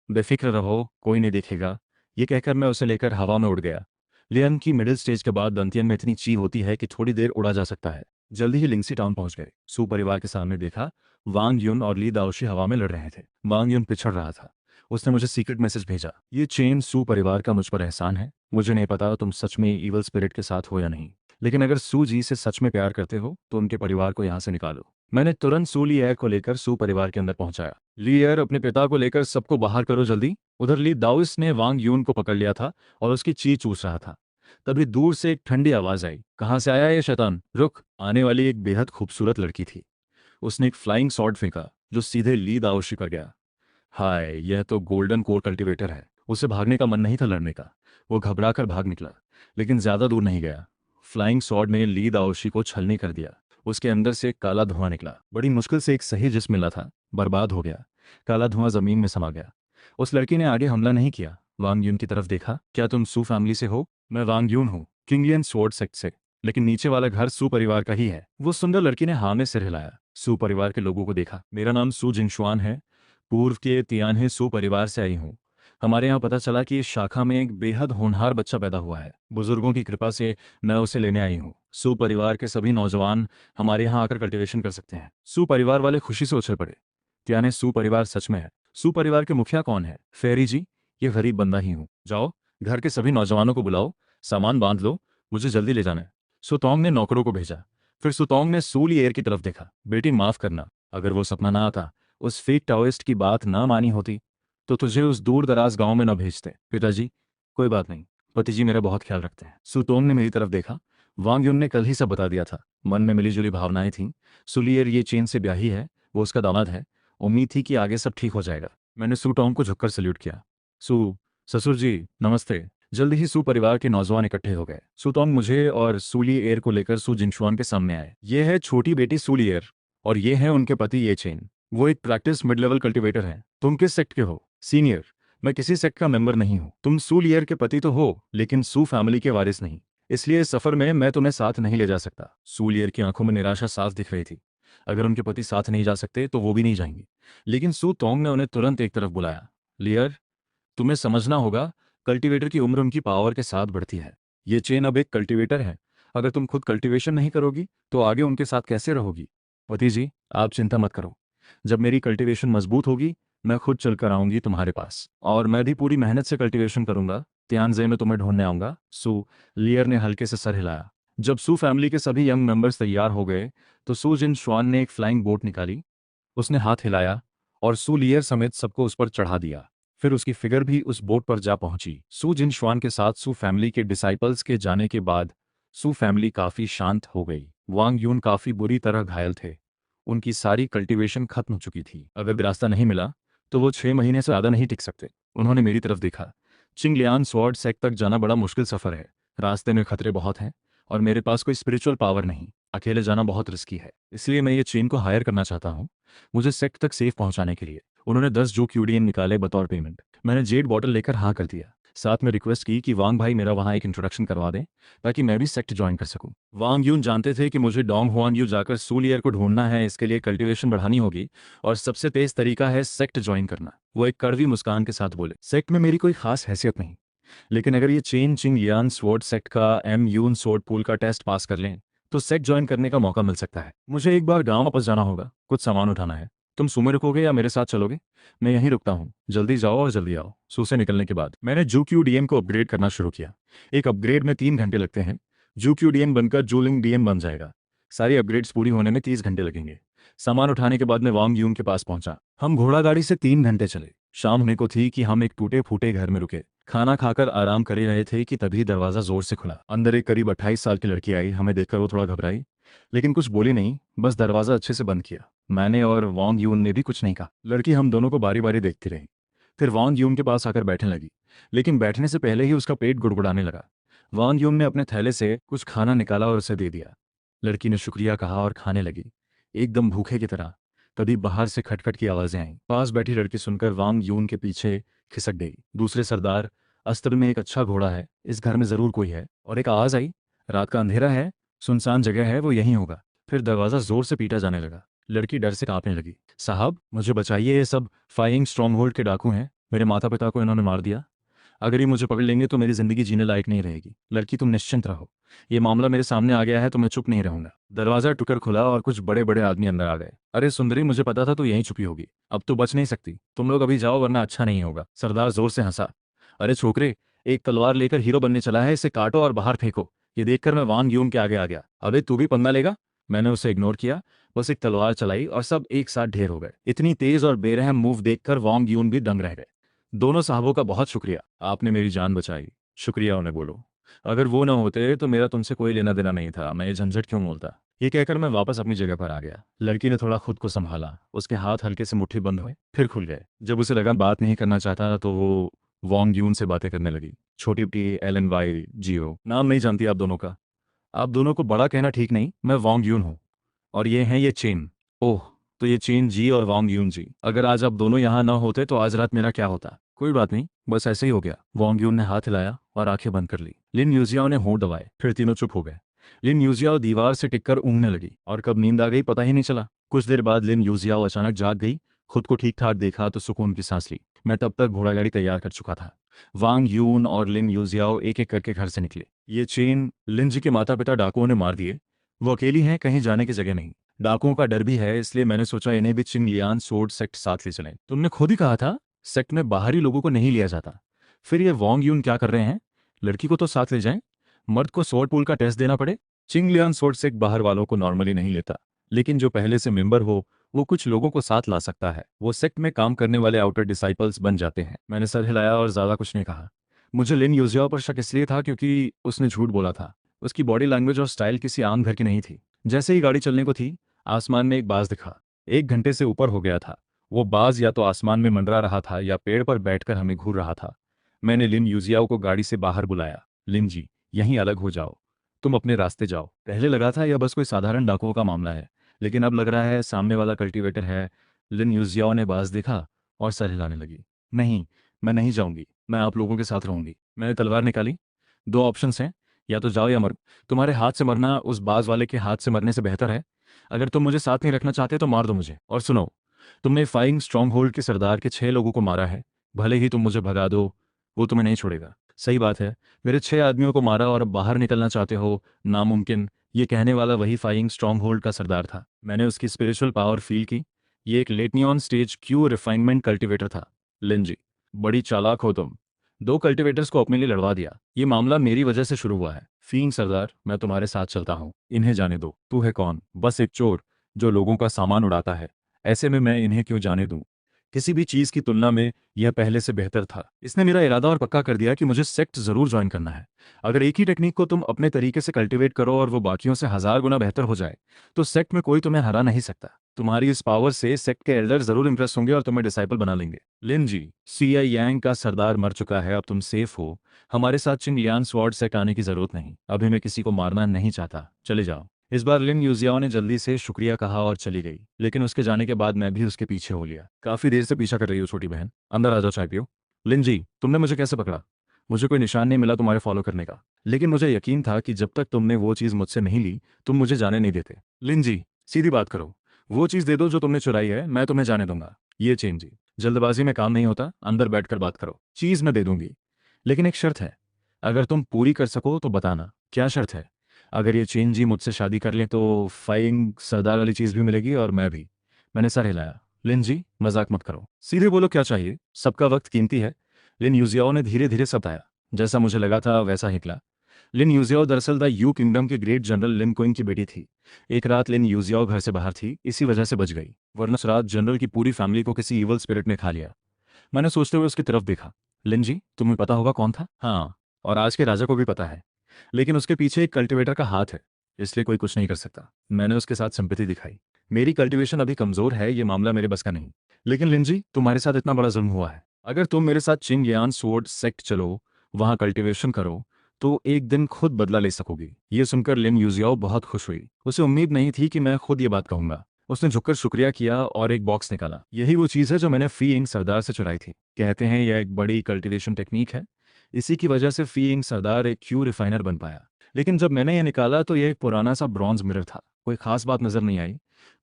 बेफिक्र रहो, कोई नहीं देखेगा। ये कहकर मैं उसे लेकर हवा में उड़ गया। लियन की मिडिल स्टेज के बाद दंतियन में इतनी ची होती है कि थोड़ी देर उड़ा जा सकता है। जल्दी ही लिंगसी टाउन पहुंच गए। सू परिवार के सामने देखा, वांग यून और ली दाओशी हवा में लड़ रहे थे। वांग यून पिछड़ रहा था। उसने मुझे सीक्रेट मैसेज भेजा। ये चेन सू परिवार का मुझ पर एहसान है। मुझे नहीं पता तुम सच में ईवल स्पिरिट के साथ हो या नहीं, लेकिन अगर सू जी से सच में प्यार करते हो तो उनके परिवार को यहाँ से निकालो। मैंने तुरंत सू लियर को लेकर सू परिवार के अंदर पहुंचाया। लियर, अपने पिता को लेकर सबको बाहर करो जल्दी। उधर ली दाउस ने वांग यून को पकड़ लिया था और उसकी ची चूस रहा था। तभी दूर से एक ठंडी आवाज आई। कहाँ से आया ये शैतान? रुक! आने वाली एक बेहद खूबसूरत लड़की थी। उसने एक फ्लाइंग सॉर्ड फेंका जो सीधे ली दाओशी पर गया। हाय, यह तो गोल्डन कोर कल्टीवेटर है। उसे भागने का मन नहीं था, लड़ने का। वो घबरा कर भाग निकला, लेकिन ज्यादा दूर नहीं गया। फ्लाइंग सॉर्ड ने ली दाओशी को छलनी कर दिया। उसके अंदर से एक काला धुआं निकला। बड़ी मुश्किल से एक सही जिस्म मिला था, बर्बाद हो गया। काला धुआं जमीन में समा गया। उस लड़की ने आगे हमला नहीं किया। वांग यून की तरफ देखा। क्या तुम सू फैमिली से हो? मैं वांग यून हूँ, किंगलियन स्वॉर्ड सेक्ट से, लेकिन नीचे वाला घर सू परिवार का ही है। वो सुंदर लड़की ने हाँ में सिर हिलाया। सू परिवार के लोगों को देखा। मेरा नाम सू जिनशुआन है, पूर्व के तियानहे सू परिवार से आई हूँ। हमारे यहाँ पता चला कि इस शाखा में एक बेहद होनहार बच्चा पैदा हुआ है। बुजुर्गों की कृपा से मैं उसे लेने आई हूँ। सू परिवार के सभी नौजवान हमारे यहाँ आकर कल्टीवेशन कर सकते हैं। सू परिवार वाले खुशी से उछल पड़े। तियाने, सू परिवार सच में है? सू परिवार के मुखिया कौन है? फेरी जी, ये गरीब बंदा ही हूँ। जाओ, घर के सभी नौजवानों को बुलाओ, सामान बांध लो, मुझे जल्दी ले जाना है। सुतोंग ने नौकरों को भेजा। फिर सुतोंग ने सू लिएर की तरफ देखा। बेटी, माफ करना, अगर वो सपना ना आता, उस फेक टाओइस्ट की बात ना मानी होती, तो तुझे उस दूर दराज गांव में न भेजते। पिताजी, कोई बात नहीं, पति जी मेरा बहुत ख्याल रखते हैं। सुतोंग ने मेरी तरफ देखा। वांग युन ने कल ही सब बता दिया था। मन में मिलीजुली भावनाएं थीं। सुलियर ये चेन से ब्याही है, वो उसका दामाद है। उम्मीद थी कि आगे सब ठीक हो जाएगा। मैंने सुटोंग को झुककर सल्यूट किया। सू, ससुर जी नमस्ते। जल्दी ही सू परिवार के नौजवान इकट्ठे हो गए। सुतोंग मुझे और सूली एयर को लेकर सू जिनशुआन के सामने आए। ये है छोटी बेटी सूली एयर, और ये है उनके पति ये चेन। वो एक प्रैक्टिस मिड लेवल कल्टीवेटर है। तुम किस सेक्ट के हो? सीनियर, मैं किसी सेक्ट का मेंबर नहीं हूँ। तुम सू लियर के पति तो हो, लेकिन सू फैमिली के वारिस नहीं। इसलिए इस सफर में मैं तुम्हें साथ नहीं ले जा सकता। सू लियर की आंखों में निराशा साफ दिख रही थी। अगर उनके पति साथ नहीं जा सकते तो वो भी नहीं जाएंगे। लेकिन सू तोंग ने उन्हें तुरंत एक तरफ बुलाया। लियर, तुम्हें समझना होगा, कल्टीवेटर की उम्र उनकी पावर के साथ बढ़ती है। ये चेन अब एक कल्टीवेटर है। अगर तुम खुद कल्टीवेशन नहीं करोगी तो आगे उनके साथ कैसे रहोगी? पति जी, आप चिंता मत करो। जब मेरी कल्टीवेशन मजबूत होगी, मैं खुद चलकर आऊंगी तुम्हारे पास, और मैं भी पूरी मेहनत से कल्टीवेशन करूंगा। तियानजे में तुम्हें ढूंढने आऊंगा। सू लियर ने हल्के से सर हिलाया। जब सू फैमिली के सभी यंग मेंबर्स तैयार हो गए तो सू जिन श्वान ने एक फ्लाइंग बोट निकाली। उसने हाथ हिलाया और सू लियर समेत सबको उस पर चढ़ा दिया। फिर उसकी फिगर भी उस बोट पर जा पहुंची। सू जिन श्वान के साथ सू फैमिली के डिसाइपल्स के जाने के बाद सू फैमिली काफी शांत हो गई। वांग यून काफी बुरी तरह घायल थे। उनकी सारी कल्टीवेशन खत्म हो चुकी थी। अगर रास्ता नहीं मिला तो वो 6 महीने से ज़्यादा नहीं टिक सकते। उन्होंने मेरी तरफ देखा। चिंगलियान स्वॉर्ड सेक्ट तक जाना बड़ा मुश्किल सफ़र है। रास्ते में खतरे बहुत हैं, और मेरे पास कोई स्पिरिचुअल पावर नहीं। अकेले जाना बहुत रिस्की है। इसलिए मैं ये चेन को हायर करना चाहता हूँ, मुझे सेक्ट तक सेफ पहुंचाने के लिए। उन्होंने 10 जो क्यूडियन निकाले बतौर पेमेंट। मैंने जेड बॉटल लेकर हाँ कर दिया। साथ में रिक्वेस्ट की कि वांग भाई मेरा वहाँ एक इंट्रोडक्शन करवा दें, ताकि मैं भी सेक्ट ज्वाइन कर सकूं। वांग यून जानते थे कि मुझे डोंग हुआन यू जाकर सूलियर को ढूंढना है। इसके लिए कल्टीवेशन बढ़ानी होगी, और सबसे तेज तरीका है सेक्ट ज्वाइन करना। वो एक कड़वी मुस्कान के साथ बोले, सेक्ट में मेरी कोई खास हैसियत नहीं, लेकिन अगर ये चेन चिंग यान स्वॉर्ड सेक्ट का एम यून स्वॉर्ड पूल का टेस्ट पास कर लें तो सेक्ट ज्वाइन करने का मौका मिल सकता है। मुझे एक बार गाँव वापस जाना होगा, कुछ सामान उठाना है। तुम सुमे रुकोगे या मेरे साथ चलोगे? मैं यहीं रुकता हूँ, जल्दी जाओ और जल्दी आओ। सू से निकलने के बाद मैंने जू क्यू डीएम को अपग्रेड करना शुरू किया। एक अपग्रेड में 3 घंटे लगते हैं। जू क्यू डीएम बनकर जूलिंग डीएम बन जाएगा। सारी अपग्रेड्स पूरी होने में 30 घंटे लगेंगे। सामान उठाने के बाद मैं वांग यून के पास पहुंचा। हम घोड़ा गाड़ी से 3 घंटे चले। शाम होने को थी कि हम एक टूटे फूटे घर में रुके। खाना खाकर आराम कर ही रहे थे कि तभी दरवाजा जोर से खुला। अंदर एक करीब 28 साल की लड़की आई। हमें देखकर वो थोड़ा घबराई, लेकिन कुछ बोली नहीं, बस दरवाजा अच्छे से बंद किया। मैंने और वांग यून ने भी कुछ नहीं कहा। लड़की हम दोनों को बारी बारी देखती रही, फिर वांग यून के पास आकर बैठने लगी, लेकिन बैठने से पहले ही उसका पेट गुड़गुड़ाने लगा। वांग यून ने अपने थैले से कुछ खाना निकाला और उसे दे दिया। लड़की ने शुक्रिया कहा और खाने लगी, एकदम भूखे की तरह। तभी बाहर से खटखट की आवाजें आईं। पास बैठी लड़की सुनकर वांग यून के पीछे खिसक गई। दूसरे सरदार, अस्त्र में एक अच्छा घोड़ा है, इस घर में जरूर कोई है। और एक आवाज आई, रात का अंधेरा है, सुनसान जगह है, वो यहीं होगा। फिर दरवाजा जोर से पीटा जाने लगा। लड़की डर से कांपने लगी। साहब मुझे बचाइए, ये सब फाइंग स्ट्रॉन्गहोल्ड के डाकू हैं। मेरे माता पिता को इन्होंने मार दिया। अगर ये मुझे पकड़ लेंगे तो मेरी जिंदगी जीने लायक नहीं रहेगी। लड़की तुम निश्चिंत रहो, ये मामला मेरे सामने आ गया है तो मैं चुप नहीं रहूंगा। दरवाजा टुकर खुला और कुछ बड़े बड़े आदमी अंदर आ गए। अरे सुंदरी, मुझे पता था तू यहीं छुपी होगी, अब तो बच नहीं सकती। तुम लोग अभी जाओ वरना अच्छा नहीं होगा। सरदार जोर से हंसा। अरे छोकरे, एक तलवार लेकर हीरो बनने चला है, इसे काटो और बाहर फेंको। ये देखकर मैं वांग यून के आगे आ गया। अबे तू भी पंगा लेगा? मैंने उसे इग्नोर किया, बस एक तलवार चलाई और सब एक साथ ढेर हो गए। इतनी तेज और बेरहम मूव देखकर वांग यून भी दंग रह गए। दोनों साहबों का बहुत शुक्रिया, आपने मेरी जान बचाई। शुक्रिया उन्हें बोलो, अगर वो न होते तो मेरा तुमसे कोई लेना देना नहीं था, मैं ये झंझट क्यों मोलता। ये कहकर मैं वापस अपनी जगह पर आ गया। लड़की ने थोड़ा खुद को संभाला, उसके हाथ हल्के से मुट्ठी बंद हुए, फिर खुल गए। जब उसे लगा बात नहीं करना चाहता तो वो वांग यून से बातें करने लगी। छोटी टी, LNY, जियो। नाम नहीं जानती आप दोनों का? आप दोनों को बड़ा कहना ठीक नहीं। मैं वांग यून हूँ और ये हैं ये चेन। ओह, तो ये चेन जी और वांग यून जी। अगर आज आप दोनों यहाँ ना होते तो आज रात मेरा क्या होता? कोई बात नहीं, बस ऐसे ही हो गया। वांग यून ने हाथ हिलाया और आंखें बंद कर ली। लिन यूजियाओ ने होंठ दबाए, फिर तीनों चुप हो गए। लिन यूजियाओ दीवार से टिककर ऊँघने लगी और कब नींद आ गई पता ही नहीं चला। कुछ देर बाद लिन यूजियाओ अचानक जाग गई। खुद को ठीक ठाक देखा तो सुकून की सांस ली। मैं तब तक घोड़ा गाड़ी तैयार कर चुका था। वांग यून और लिन यूजियाओ एक एक करके घर से निकले। ये चेन लिन जी के माता पिता डाकुओं ने मार दिए। वो अकेली हैं, कहीं जाने की जगह नहीं। डाकुओं का डर भी है, इसलिए मैंने सोचा इन्हें भी चिंगलियान सोर्ड सेक्ट साथ ले चलें। तुमने खुद ही कहा था सेक्ट में बाहरी लोगों को नहीं लिया जाता। फिर ये वांग यून क्या कर रहे हैं? लड़की को तो साथ ले जाएं, मर्द को सोर्ड पूल का टेस्ट देना पड़े। चिंगलियान सोर्ड सेक्ट बाहर वालों को नॉर्मली नहीं लेता, लेकिन जो पहले से मेंबर हो वो कुछ लोगों को साथ ला सकता है। वो सेक्ट में काम करने वाले आउटर डिसाइपल्स बन जाते हैं। मैंने सर हिलाया और ज्यादा कुछ नहीं कहा। मुझे लिन यूजियाओ पर शक इसलिए था क्योंकि उसने झूठ बोला था। उसकी बॉडी लैंग्वेज और स्टाइल किसी आम घर की नहीं थी। जैसे ही गाड़ी चलने को थी, आसमान में एक बाज दिखा। 1 घंटे से ऊपर हो गया था। वो बाज या तो आसमान में मंडरा रहा था या पेड़ पर बैठकर हमें घूर रहा था। मैंने लिन यूजियाओ को गाड़ी से बाहर बुलाया। लिन जी, यहीं अलग हो जाओ, तुम अपने रास्ते जाओ। पहले लगा था यह बस कोई साधारण डाकुओं का मामला है, लेकिन अब लग रहा है सामने वाला कल्टीवेटर है। लिन यूजियाओ ने बाज देखा और सर हिलाने लगी। नहीं, मैं नहीं जाऊंगी, मैं आप लोगों के साथ रहूंगी। मैंने तलवार निकाली। 2 ऑप्शंस हैं, या तो जाओ या मरो। तुम्हारे हाथ से मरना उस बाज वाले के हाथ से मरने से बेहतर है। अगर तुम मुझे साथ नहीं रखना चाहते तो मार दो मुझे। और सुनो, तुमने फाइंग स्ट्रॉन्ग होल्ड के सरदार के 6 लोगों को मारा है। भले ही तुम मुझे भगा दो, वो तुम्हें नहीं छोड़ेगा। सही बात है, मेरे 6 आदमियों को मारा और अब बाहर निकलना चाहते हो? नामुमकिन। ये कहने वाला वही फाइंग स्ट्रॉन्ग होल्ड का सरदार था। मैंने उसकी स्पिरिचुअल पावर फील की। ये एक लेटनियन स्टेज क्यू रिफाइनमेंट कल्टिवेटर था। लिन जी, बड़ी चालाक हो तुम। 2 कल्टिवेटर्स को अपने लिए लड़वा दिया। ये मामला मेरी वजह से शुरू हुआ है। फींग सरदार, मैं तुम्हारे साथ चलता हूँ, इन्हें जाने दो। तू है कौन? बस एक चोर जो लोगों का सामान उड़ाता है। ऐसे में मैं इन्हें क्यों जाने दूं? किसी भी चीज की तुलना में यह पहले से बेहतर था। इसने मेरा इरादा और पक्का कर दिया कि मुझे सेक्ट जरूर ज्वाइन करना है। अगर एक ही टेक्निक को तुम अपने तरीके से कल्टीवेट करो और वो बाकियों से 1000 गुना बेहतर हो जाए, तो सेक्ट में कोई तुम्हें हरा नहीं सकता। तुम्हारी इस पावर से सेक्ट के एल्डर जरूर इंप्रेस होंगे और तुम्हें डिसाइपल बना लेंगे। लिन जी, सीआई यांग का सरदार मर चुका है, अब तुम सेफ हो। हमारे साथ चिंगलियान स्वॉर्ड सेक्ट आने की जरूरत नहीं। अभी मैं किसी को मारना नहीं चाहता, चले जाओ। इस बार लिन यूजियाओ ने जल्दी से शुक्रिया कहा और चली गई, लेकिन उसके जाने के बाद मैं भी उसके पीछे हो लिया। काफी देर से पीछा कर रही हो छोटी बहन, अंदर आ जाओ, चाय पियो। लिन जी, तुमने मुझे कैसे पकड़ा? मुझे कोई निशान नहीं मिला तुम्हारे फॉलो करने का, लेकिन मुझे यकीन था कि जब तक तुमने वो चीज़ मुझसे नहीं ली तुम मुझे जाने नहीं देते। लिन जी, सीधी बात करो, वो चीज़ दे दो जो तुमने चुराई है, मैं तुम्हें जाने दूंगा। ये चेन जी, जल्दबाजी में काम नहीं होता, अंदर बैठकर बात करो। चीज़ मैं दे दूंगी, लेकिन एक शर्त है। अगर तुम पूरी कर सको तो बताना। क्या शर्त है? अगर ये चेन जी मुझसे शादी कर ले तो फाइंग सरदार वाली चीज़ भी मिलेगी और मैं भी। मैंने सर हिलाया। लिन जी, मजाक मत करो, सीधे बोलो क्या चाहिए, सबका वक्त कीमती है। लिन यूजियाओ ने धीरे धीरे सब बताया। जैसा मुझे लगा था वैसा ही निकला। लिन यूजियाओ दरअसल द यू किंगडम के ग्रेट जनरल लिन कोइंग की बेटी थी। एक रात लिन यूजियाओ घर से बाहर थी, इसी वजह से बच गई, वरना उस रात जनरल की पूरी फैमिली को किसी इवल स्पिरिट ने खा लिया। मैंने सोचते हुए उसकी तरफ देखा। लिन जी, तुम्हें पता होगा कौन था? हाँ, और आज के राजा को भी पता है, लेकिन उसके पीछे एक कल्टीवेटर का हाथ है, इसलिए कोई कुछ नहीं कर सकता। मैंने उसके साथ सिंपैथी दिखाई। मेरी कल्टीवेशन अभी कमजोर है, ये मामला मेरे बस का नहीं। लेकिन लिंजी, तुम्हारे साथ इतना बड़ा जुल्म हुआ है, अगर तुम मेरे साथ चिंगयान सोर्ड सेक्ट चलो, वहां कल्टीवेशन करो, तो एक दिन खुद बदला ले सकोगी। ये सुनकर लिन यूजियाओ बहुत खुश हुई। उसे उम्मीद नहीं थी कि मैं खुद ये बात कहूंगा। उसने झुककर शुक्रिया किया और एक बॉक्स निकाला। यही वो चीज़ है जो मैंने फी इंग सरदार से चुराई थी। कहते हैं यह एक बड़ी कल्टीवेशन टेक्निक है, इसी की वजह से फी इंग सरदार एक क्यू रिफाइनर बन पाया। लेकिन जब मैंने यह निकाला तो यह एक पुराना सा ब्रॉन्ज मिरर था। कोई खास बात नजर नहीं आई,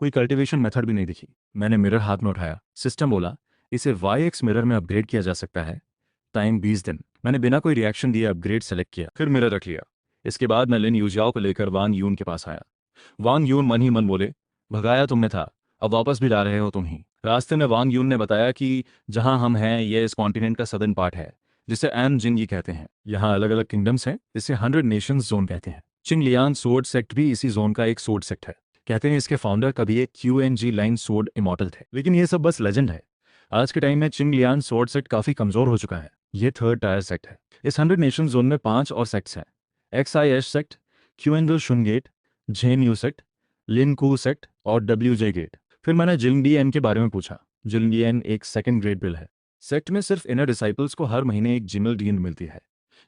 कोई कल्टीवेशन मेथड भी नहीं दिखी। मैंने मिरर हाथ में उठाया। सिस्टम बोला, इसे वाई एक्स मिरर में अपग्रेड किया जा सकता है, टाइम 20 दिन। मैंने बिना कोई रिएक्शन दिए अपग्रेड सेलेक्ट किया, फिर मिरर रख लिया। इसके बाद मैं लिन यूजियाओ को लेकर वांग यून के पास आया। वांग यून मन ही मन बोले, भगाया तुमने था, अब वापस भी ला रहे हो तुम ही। रास्ते में वांग यून ने बताया कि जहां हम हैं यह इस कॉन्टिनेंट का सदर्न पार्ट है, जिसे एन जिंग कहते हैं। यहाँ अलग अलग किंगडम्स हैं, इसे 100 नेशंस जोन कहते हैं। चिंगलियान सोर्ड सेक्ट भी इसी जोन का एक सोर्ड सेक्ट है। कहते हैं इसके फाउंडर कभी एक QNG लाइन सोर्ड इमॉर्टल थे, लेकिन ये सब बस लेजेंड है। आज के टाइम में चिंगलियान सोर्ड सेक्ट काफी कमजोर हो चुका है। ये थर्ड टायर सेक्ट है। इस 100 नेशन जोन में 5 और सेक्ट्स हैं। XIS सेक्ट, क्यूएनविल शुनगेट, झेन यू सेक्ट, लिनकू सेक्ट और WJ गेट। फिर मैंने जिंगडियन के बारे में पूछा। जिंगडियन एक सेकंड ग्रेड बिल है। सेक्ट में सिर्फ इनर डिसाइपल्स को हर महीने एक जिमल डीन मिलती है।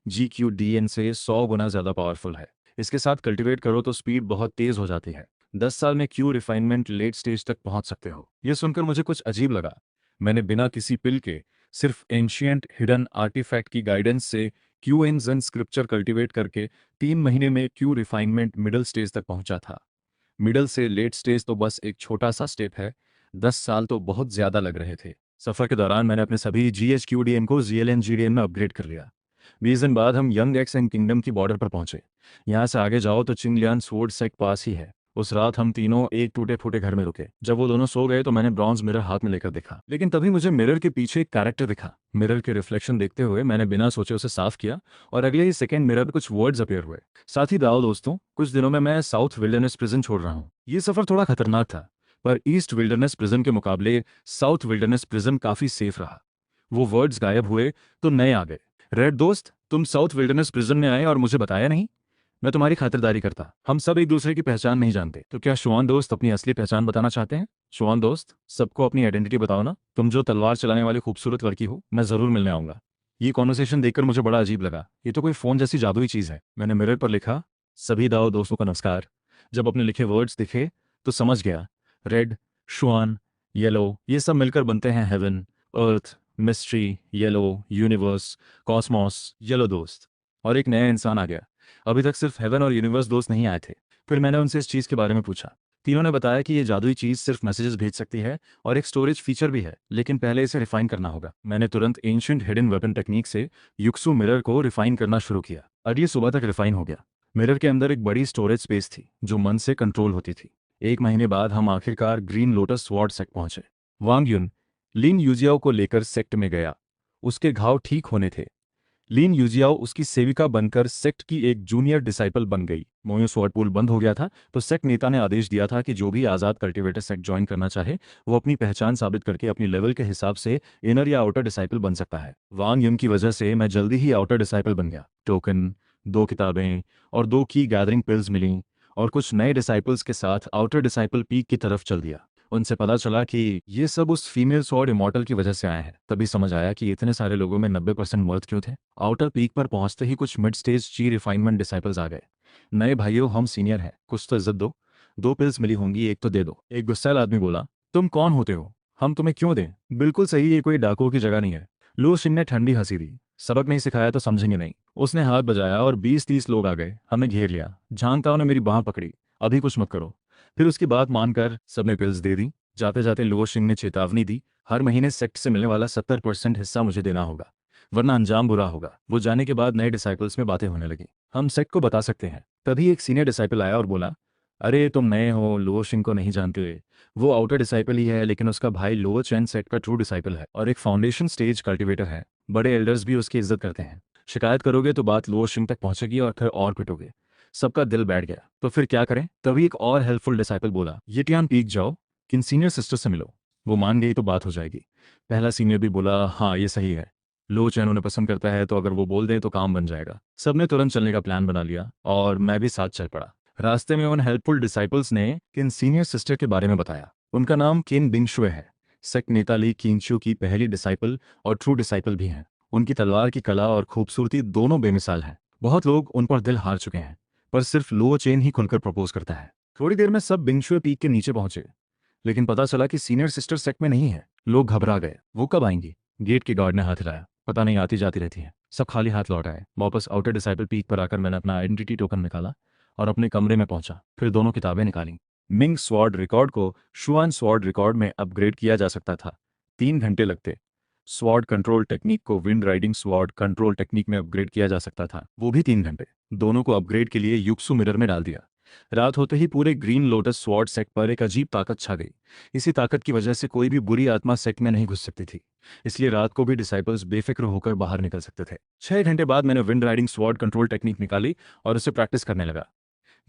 GQDN से 100 गुना ज़्यादा पावरफुल है। इसके साथ कल्टीवेट करो तो स्पीड बहुत तेज हो जाती है। 10 साल में क्यू रिफाइनमेंट लेट स्टेज तक पहुंच सकते हो। यह सुनकर मुझे कुछ अजीब लगा। मैंने बिना किसी पिल के, सिर्फ एंशियंट हिडन आर्टिफैक्ट की गाइडेंस से क्यू एन स्क्रिप्चर कल्टीवेट करके 3 महीने में क्यू रिफाइनमेंट मिडल स्टेज तक पहुंचा था। मिडल से लेट स्टेज तो बस एक छोटा सा स्टेप है, 10 साल तो बहुत ज्यादा लग रहे थे। सफर के दौरान मैंने अपने सभी GHQDM को GLNGDM में अपग्रेड कर लिया। 20 दिन बाद हम यंग एक्स एंड किंगडम की बॉर्डर पर पहुंचे। यहाँ से आगे जाओ तो चिंगलियान स्वॉर्ड सेक्ट पास ही है। उस रात हम तीनों एक टूटे फूटे घर में रुके। जब वो दोनों सो गए तो मैंने ब्रॉन्ज मिरर हाथ में लेकर देखा, लेकिन तभी मुझे मिरर के पीछे एक कैरेक्टर दिखा। मिरर के रिफ्लेक्शन देखते हुए मैंने बिना सोचे उसे साफ किया और अगले ही सेकंड मिरर पे कुछ वर्ड्स अपीयर हुए। साथ ही दाओ दोस्तों, कुछ दिनों में मैं साउथ विल्डरनेस प्रिजन छोड़ रहा हूँ। ये सफर थोड़ा खतरनाक था, पर ईस्ट विल्डरनेस प्रिजन के मुकाबले साउथ विल्डरनेस प्रिजन काफी सेफ रहा। वो वर्ड्स गायब हुए तो नए आ गए। रेड दोस्त, तुम साउथ विल्डरनेस प्रिजन में आए और मुझे बताया नहीं। मैं तुम्हारी खातिरदारी करता। हम सब एक दूसरे की पहचान नहीं जानते, तो क्या शुआन दोस्त अपनी असली पहचान बताना चाहते हैं? शुआन दोस्त, सबको अपनी आइडेंटिटी बताओ ना। तुम जो तलवार चलाने वाली खूबसूरत लड़की हो, मैं जरूर मिलने आऊंगा। ये कॉन्वर्सेशन देखकर मुझे बड़ा अजीब लगा। ये तो कोई फोन जैसी जादुई चीज है। मैंने मिरर पर लिखा, सभी दाओ दोस्तों का नमस्कार। जब अपने लिखे वर्ड्स दिखे तो समझ गया, रेड, शुआन, येलो, ये सब मिलकर बनते हैं heaven, earth, mystery, yellow, universe, cosmos, yellow दोस्त। और एक नया इंसान आ गया। अभी तक सिर्फ हेवन और यूनिवर्स दोस्त नहीं आए थे। फिर मैंने उनसे इस चीज़ के बारे में पूछा। तीनों ने बताया कि ये जादुई चीज़ सिर्फ मैसेजेस भेज सकती है और एक स्टोरेज फीचर भी है, लेकिन पहले इसे रिफाइन करना होगा। मैंने तुरंत एंशिएंट हिडन वेपन टेक्निक से युक्सु मिरर को रिफाइन करना शुरू किया और ये सुबह तक रिफाइन हो गया। मिरर के अंदर एक बड़ी स्टोरेज स्पेस थी जो मन से कंट्रोल होती थी। 1 महीने बाद हम आखिरकार ग्रीन लोटस स्वॉर्ड सेक्ट पहुंचे। वांग युन लिन यूजियाओ को लेकर सेक्ट में गया। उसके घाव ठीक होने थे। लीन यूजियाओ उसकी सेविका बनकर सेक्ट की एक जूनियर डिसाइपल बन गई। मोयो स्वॉर्ड पूल बंद हो गया था, तो सेक्ट नेता ने आदेश दिया था कि जो भी आज़ाद कल्टीवेटर सेक्ट ज्वाइन करना चाहे वो अपनी पहचान साबित करके अपनी लेवल के हिसाब से इनर या आउटर डिसाइपल बन सकता है। वांग युन की वजह से मैं जल्दी ही आउटर डिसाइपल बन गया। टोकन, 2 किताबें और 2 की गैदरिंग पिल्स मिली और कुछ नए डिसाइपल्स के साथ आउटर डिसाइपल पीक की तरफ चल दिया। उनसे पता चला कि ये सब उस फीमेल स्वॉर्ड इमॉर्टल की वजह से आए हैं। तभी समझ आया कि इतने सारे लोगों में 90% मर्द क्यों थे। आउटर पीक पर पहुंचते ही कुछ मिड स्टेज ची रिफाइनमेंट डिसाइपल्स आ गए। नए भाइयों, हम सीनियर हैं, कुछ तो इज्जत दो। 2 पिल्स मिली होंगी, एक तो दे दो। एक गुस्सैल आदमी बोला, तुम कौन होते हो, हम तुम्हें क्यों दें? बिल्कुल सही, ये कोई डाकुओं की जगह नहीं है। लू सिंह ने ठंडी हंसी दी। सबक नहीं सिखाया तो समझेंगे नहीं। उसने हाथ बजाया और 20-30 लोग आ गए। हमें घेर लिया। झांगताओं ने मेरी बांह पकड़ी, अभी कुछ मत करो। फिर उसकी बात मानकर सबने पिल्स दे दी। जाते जाते लुओ सिंह ने चेतावनी दी, हर महीने सेक्ट से मिलने वाला 70% हिस्सा मुझे देना होगा, वरना अंजाम बुरा होगा। वो जाने के बाद नए डिसाइपल्स में बातें होने लगी। हम सेक्ट को बता सकते हैं। तभी एक सीनियर डिसाइपल आया और बोला, अरे तुम नए हो, लो शिंग को नहीं जानते हुए। वो आउटर डिसाइपल ही है, लेकिन उसका भाई लो चैन सेट का ट्रू डिसाइपल है और एक फाउंडेशन स्टेज कल्टिवेटर है। बड़े एल्डर्स भी उसकी इज्जत करते हैं। शिकायत करोगे तो बात लो शिंग तक पहुंचेगी और फिर और पिटोगे। सबका दिल बैठ गया। तो फिर क्या करें? तभी एक और हेल्पफुल डिसाइपल बोला, येटियान पीक जाओ, किन सीनियर सिस्टर से मिलो। वो मान गई तो बात हो जाएगी। पहला सीनियर भी बोला, हाँ ये सही है। लो चैन उन्हें पसंद करता है, तो अगर वो बोल दें तो काम बन जाएगा। सबने तुरंत चलने का प्लान बना लिया और मैं भी साथ चल पड़ा। रास्ते में उन हेल्पफुल डिसाइपल्स ने किन सीनियर सिस्टर के बारे में बताया। उनका नाम किन बिंगशुए है। सेक्ट नेता ली किंगशु की पहली डिसाइपल और ट्रू डिसाइपल भी हैं। उनकी तलवार की कला और खूबसूरती दोनों बेमिसाल हैं। बहुत लोग उन पर दिल हार चुके हैं, पर सिर्फ लो चेन ही खुलकर प्रपोज करता है। थोड़ी देर में सब बिंगशुए पीक के नीचे पहुंचे, लेकिन पता चला कि सीनियर सिस्टर सेक्ट में नहीं है। लोग घबरा गए। वो कब आएंगी? गेट के गार्ड ने हाथ हिलाया। पता नहीं, आती जाती रहती है। सब खाली हाथ लौट आए। वापस आउटर डिसाइपल पीक पर आकर मैंने अपना आइडेंटिटी टोकन निकाला और अपने कमरे में पहुंचा। फिर दोनों किताबें निकाली। मिंग स्वॉर्ड रिकॉर्ड को शुआन स्वॉर्ड रिकॉर्ड में अपग्रेड किया जा सकता था। 3 घंटे लगते। स्वॉर्ड कंट्रोल टेक्निक को wind riding sword control technique में अपग्रेड किया जा सकता था, वो भी 3 घंटे। दोनों को अपग्रेड के लिए युक्सु मिरर में डाल दिया। रात होते ही पूरे ग्रीन लोटस स्वॉर्ड सेक्ट पर एक अजीब ताकत छा गई। इसी ताकत की वजह से कोई भी बुरी आत्मा सेक्ट में नहीं घुस सकती थी। इसलिए रात को भी डिसाइपल्स बेफिक्र होकर बाहर निकल सकते थे। 6 घंटे बाद मैंने wind riding sword control technique निकाली और उसे प्रैक्टिस करने लगा।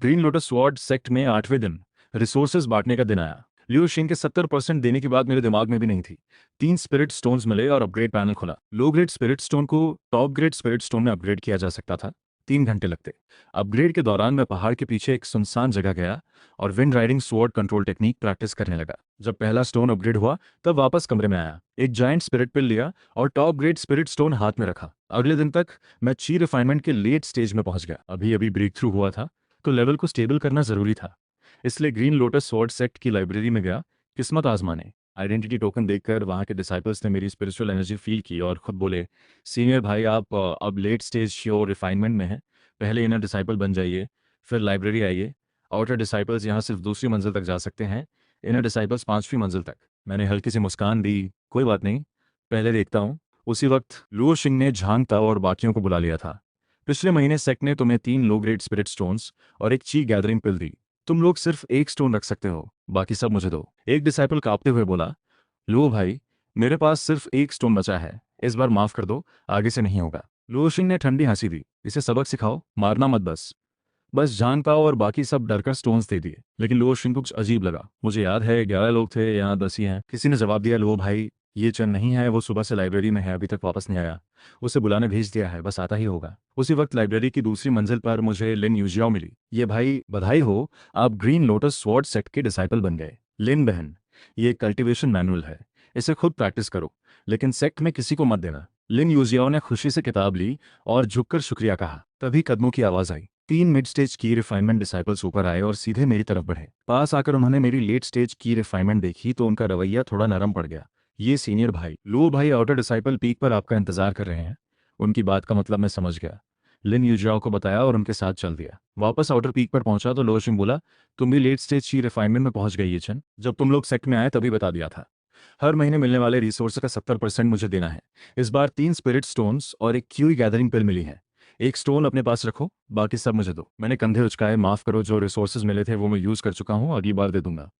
ग्रीन लोटस स्वॉर्ड सेक्ट में 8वें दिन रिसोर्सेज बांटने का दिन आया। लियो शिन के 70% देने की बात मेरे दिमाग में भी नहीं थी। 3 स्पिरिट स्टोन्स मिले और अपग्रेड पैनल खुला। लो ग्रेड स्पिरिट स्टोन को टॉप ग्रेड स्पिरिट स्टोन में अपग्रेड किया जा सकता था। 3 घंटे लगते। अपग्रेड के दौरान मैं पहाड़ के पीछे एक सुनसान जगह गया और wind riding sword control technique practice करने लगा। जब पहला स्टोन अपग्रेड हुआ तब वापस कमरे में आया, एक जायंट स्पिरिट पिल लिया और टॉप ग्रेड स्पिरिट स्टोन हाथ में रखा। अगले दिन तक मैं ची रिफाइनमेंट के लेट स्टेज में पहुंच गया। अभी अभी ब्रेक थ्रू हुआ था, तो लेवल को स्टेबल करना जरूरी था। इसलिए ग्रीन लोटस स्वॉर्ड सेक्ट की लाइब्रेरी में गया, किस्मत आजमाने। आइडेंटिटी टोकन देखकर वहाँ के डिसाइपल्स ने मेरी स्पिरिचुअल एनर्जी फील की और खुद बोले, सीनियर भाई आप अब लेट स्टेज श्योर रिफाइनमेंट में हैं। पहले इनर डिसाइपल बन जाइए, फिर लाइब्रेरी आइए। आउटर डिसाइपल्स यहाँ सिर्फ दूसरी मंजिल तक जा सकते हैं, इनर डिसाइपल्स 5वीं मंजिल तक। मैंने हल्की सी मुस्कान दी, कोई बात नहीं, पहले देखता हूँ। उसी वक्त लुओ शिंग ने झांग ताओ और बाकियों को बुला लिया था। पिछले महीने सेक्ट ने तुम्हें 3 लो ग्रेड स्पिरिट स्टोन्स और एक ची गैदरिंग पिल दी। तुम लोग सिर्फ एक स्टोन रख सकते हो, बाकी सब मुझे दो। एक डिसाइपल कांपते हुए बोला, लो भाई, मेरे पास सिर्फ एक स्टोन बचा है, इस बार माफ कर दो, आगे से नहीं होगा। लुओ शिंग ने ठंडी हंसी दी, इसे सबक सिखाओ, मारना मत बस। बस जान पाओ और बाकी सब डरकर स्टोन्स दे दिए। लेकिन लुओ शिंग को कुछ अजीब लगा। मुझे याद है 11 लोग थे, यहाँ 10 ही हैं। किसी ने जवाब दिया, लो भाई ये चंद नहीं है, वो सुबह से लाइब्रेरी में है, अभी तक वापस नहीं आया। उसे बुलाने भेज दिया है, बस आता ही होगा। उसी वक्त लाइब्रेरी की दूसरी मंजिल पर मुझे लिन यूजियाओ मिली। ये भाई बधाई हो, आप ग्रीन लोटस स्वॉर्ड सेक्ट के डिसाइपल बन गए। लिन बहन, ये कल्टिवेशन मैनुअल है, इसे खुद प्रैक्टिस करो, लेकिन सेक्ट में किसी को मत देना। लिन यूजियाओ ने खुशी से किताब ली और झुककर शुक्रिया कहा। तभी कदमों की आवाज आई। 3 मिड स्टेज की रिफाइनमेंट डिसाइपल्स ऊपर आए और सीधे मेरी तरफ बढ़े। पास आकर उन्होंने मेरी लेट स्टेज की रिफाइनमेंट देखी तो उनका रवैया थोड़ा नरम पड़ गया। ये सीनियर भाई, लो भाई आउटर डिसाइपल पीक पर आपका इंतजार कर रहे हैं। उनकी बात का मतलब मैं समझ गया। लिन यूजाओ को बताया और उनके साथ चल दिया। वापस आउटर पीक पर पहुंचा तो लोशिंग बोला, तुम भी लेट स्टेज की रिफाइनमेंट में पहुंच गई ये चन। जब तुम लोग सेक्ट में आए तभी बता दिया था। हर महीने मिलने वाले रिसोर्स का 70% मुझे देना है। इस बार 3 स्पिरिट स्टोन्स और एक क्यूई गैदरिंग पिल मिली है। एक स्टोन अपने पास रखो, बाकी सब मुझे दो। मैंने कंधे उचकाए, माफ करो, जो रिसोर्सेज मिले थे वो मैं यूज कर चुका हूँ, अगली बार दे दूंगा।